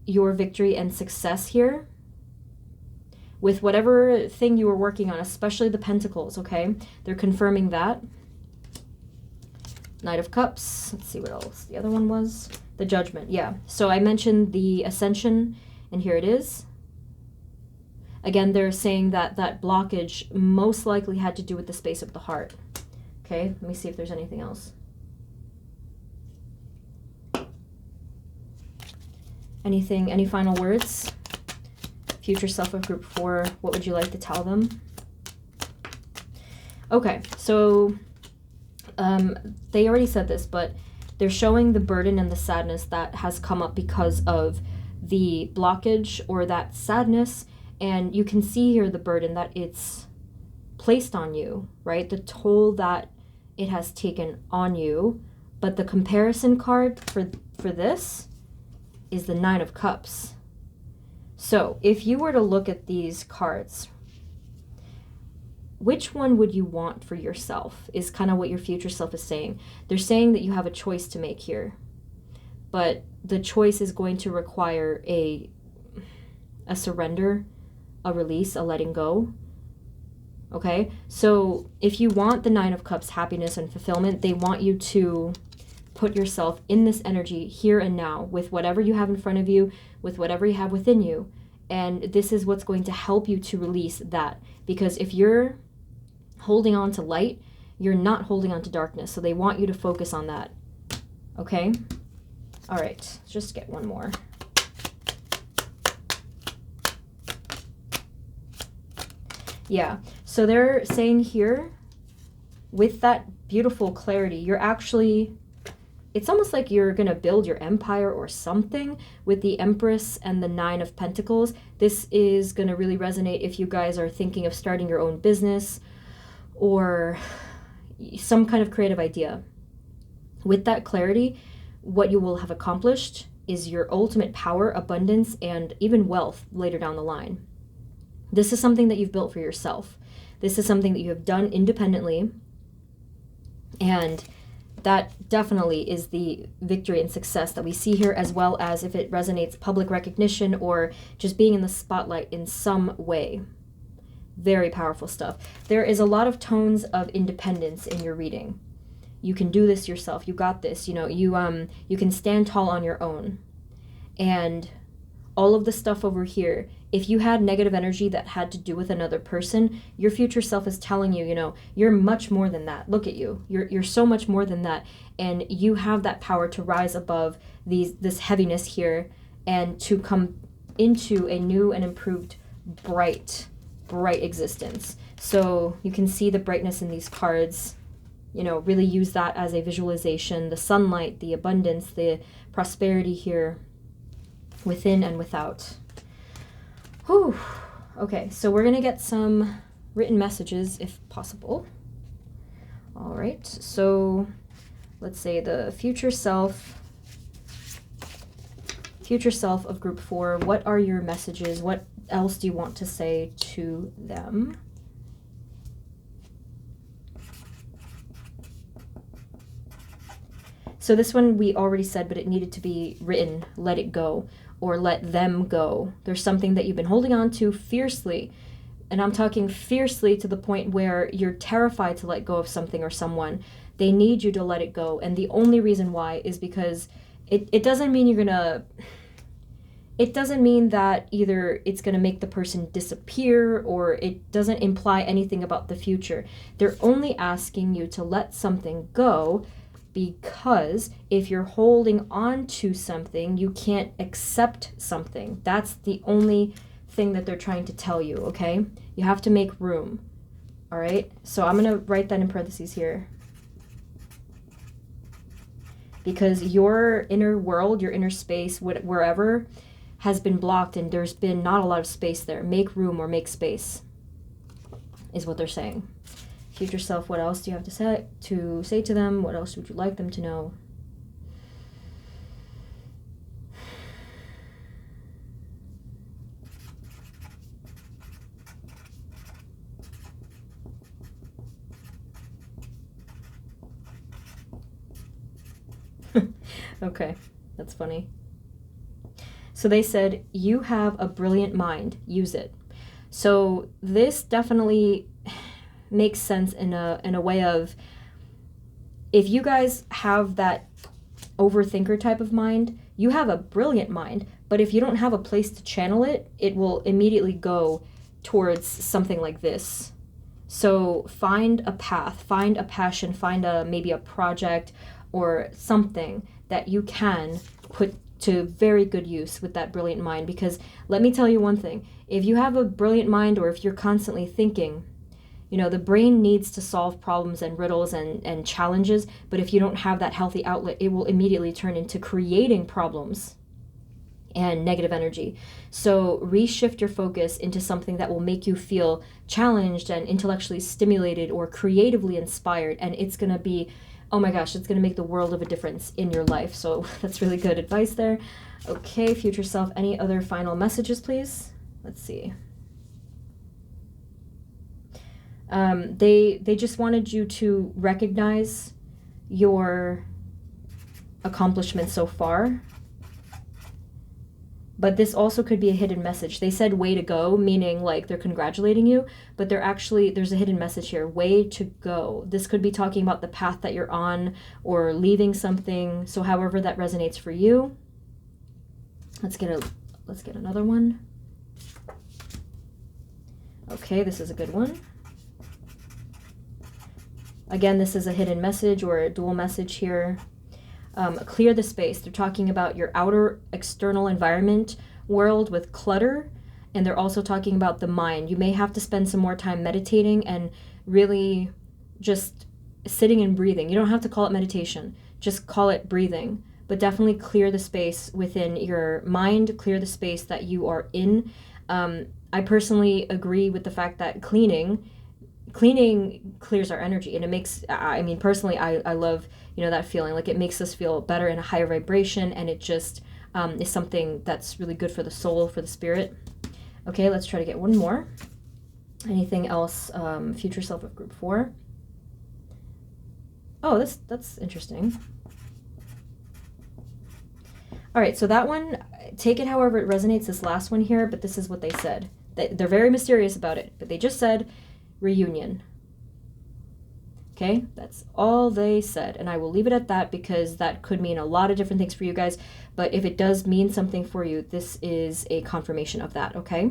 your victory and success here with whatever thing you were working on, especially the Pentacles, okay? They're confirming that. Knight of Cups. Let's see what else the other one was. The Judgment, yeah. So I mentioned the Ascension, and here it is. Again, they're saying that that blockage most likely had to do with the space of the heart. Okay, let me see if there's anything else. Anything, any final words? Future self of group 4, what would you like to tell them? Okay, so they already said this, but They're showing the burden and the sadness that has come up because of the blockage or that sadness. And you can see here the burden that it's placed on you, right? The toll that it has taken on you. But the comparison card for this is the Nine of Cups. So if you were to look at these cards, which one would you want for yourself is kind of what your future self is saying. They're saying that you have a choice to make here, but the choice is going to require a surrender, a release, a letting go. Okay, so if you want the Nine of Cups, happiness and fulfillment, they want you to put yourself in this energy here and now with whatever you have in front of you, with whatever you have within you. And this is what's going to help you to release that. Because if you're holding on to light, you're not holding on to darkness. So they want you to focus on that. Okay? All right, let's just get one more. Yeah, so they're saying here, with that beautiful clarity, you're actually, it's almost like you're going to build your empire or something with the Empress and the Nine of Pentacles. This is going to really resonate if you guys are thinking of starting your own business or some kind of creative idea. With that clarity, what you will have accomplished is your ultimate power, abundance, and even wealth later down the line. This is something that you've built for yourself. This is something that you have done independently. And that definitely is the victory and success that we see here, as well as if it resonates, public recognition or just being in the spotlight in some way. Very powerful stuff. There is a lot of tones of independence in your reading. You can do this yourself. You got this. You know, you can stand tall on your own. And all of the stuff over here, if you had negative energy that had to do with another person, your future self is telling you, you know, you're much more than that. Look at you. You're so much more than that. And you have that power to rise above this heaviness here and to come into a new and improved bright existence. So you can see the brightness in these cards. You know, really use that as a visualization. The sunlight, the abundance, the prosperity here, within and without. Whew. Okay, so we're going to get some written messages if possible. All right, so let's say the future self of group 4. What are your messages? What else do you want to say to them? So this one we already said, but it needed to be written. Let it go, or let them go. There's something that you've been holding on to fiercely. And I'm talking fiercely to the point where you're terrified to let go of something or someone. They need you to let it go. And the only reason why is because it doesn't mean you're gonna, it doesn't mean that either it's gonna make the person disappear, or it doesn't imply anything about the future. They're only asking you to let something go, because if you're holding on to something, you can't accept something. That's the only thing that they're trying to tell you, okay? You have to make room, all right? So I'm going to write that in parentheses here. Because your inner world, your inner space, wherever, has been blocked and there's been not a lot of space there. Make room or make space is what they're saying. Future self, what else do you have to say to them? What else would you like them to know? Okay, that's funny. So they said, you have a brilliant mind, use it. So this definitely makes sense in a way of, if you guys have that overthinker type of mind, you have a brilliant mind, but if you don't have a place to channel it, it will immediately go towards something like this. So find a path, find a passion, find maybe a project or something that you can put to very good use with that brilliant mind. Because let me tell you one thing, if you have a brilliant mind, or if you're constantly thinking, You know, the brain needs to solve problems and riddles and challenges, but if you don't have that healthy outlet, it will immediately turn into creating problems and negative energy. So reshift your focus into something that will make you feel challenged and intellectually stimulated or creatively inspired, and it's going to be, oh my gosh, it's going to make the world of a difference in your life. So that's really good advice there. Okay, future self, any other final messages, please? Let's see. They just wanted you to recognize your accomplishments so far. But this also could be a hidden message. They said way to go, meaning like they're congratulating you, but there's a hidden message here, way to go. This could be talking about the path that you're on or leaving something. So however that resonates for you. Let's get another one. Okay, this is a good one. Again, this is a hidden message or a dual message here. Clear the space. They're talking about your outer external environment world with clutter, and they're also talking about the mind. You may have to spend some more time meditating and really just sitting and breathing. You don't have to call it meditation, just call it breathing, but definitely clear the space within your mind, clear the space that you are in. I personally agree with the fact that cleaning clears our energy, and it makes, I mean, personally, I love, that feeling. Like, it makes us feel better in a higher vibration, and it just is something that's really good for the soul, for the spirit. Okay, let's try to get one more. Anything else? Future self of group 4. Oh, that's interesting. All right, so that one, take it however it resonates, this last one here, but this is what they said. They're very mysterious about it, but they just said reunion. Okay, that's all they said, and I will leave it at that because that could mean a lot of different things for you guys, but if it does mean something for you, this is a confirmation of that, okay?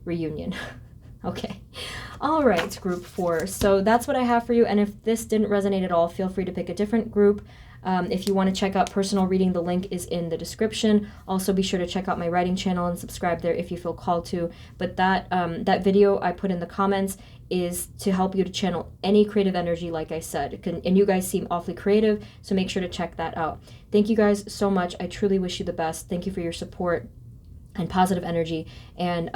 Reunion. Okay. All right, group 4. So that's what I have for you, and if this didn't resonate at all, feel free to pick a different group. If you want to check out personal reading, the link is in the description. Also, be sure to check out my writing channel and subscribe there if you feel called to. But that video I put in the comments is to help you to channel any creative energy, like I said. And you guys seem awfully creative, so make sure to check that out. Thank you guys so much. I truly wish you the best. Thank you for your support and positive energy. And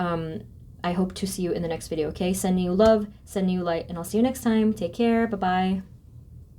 I hope to see you in the next video, okay? Sending you love, sending you light, and I'll see you next time. Take care. Bye-bye.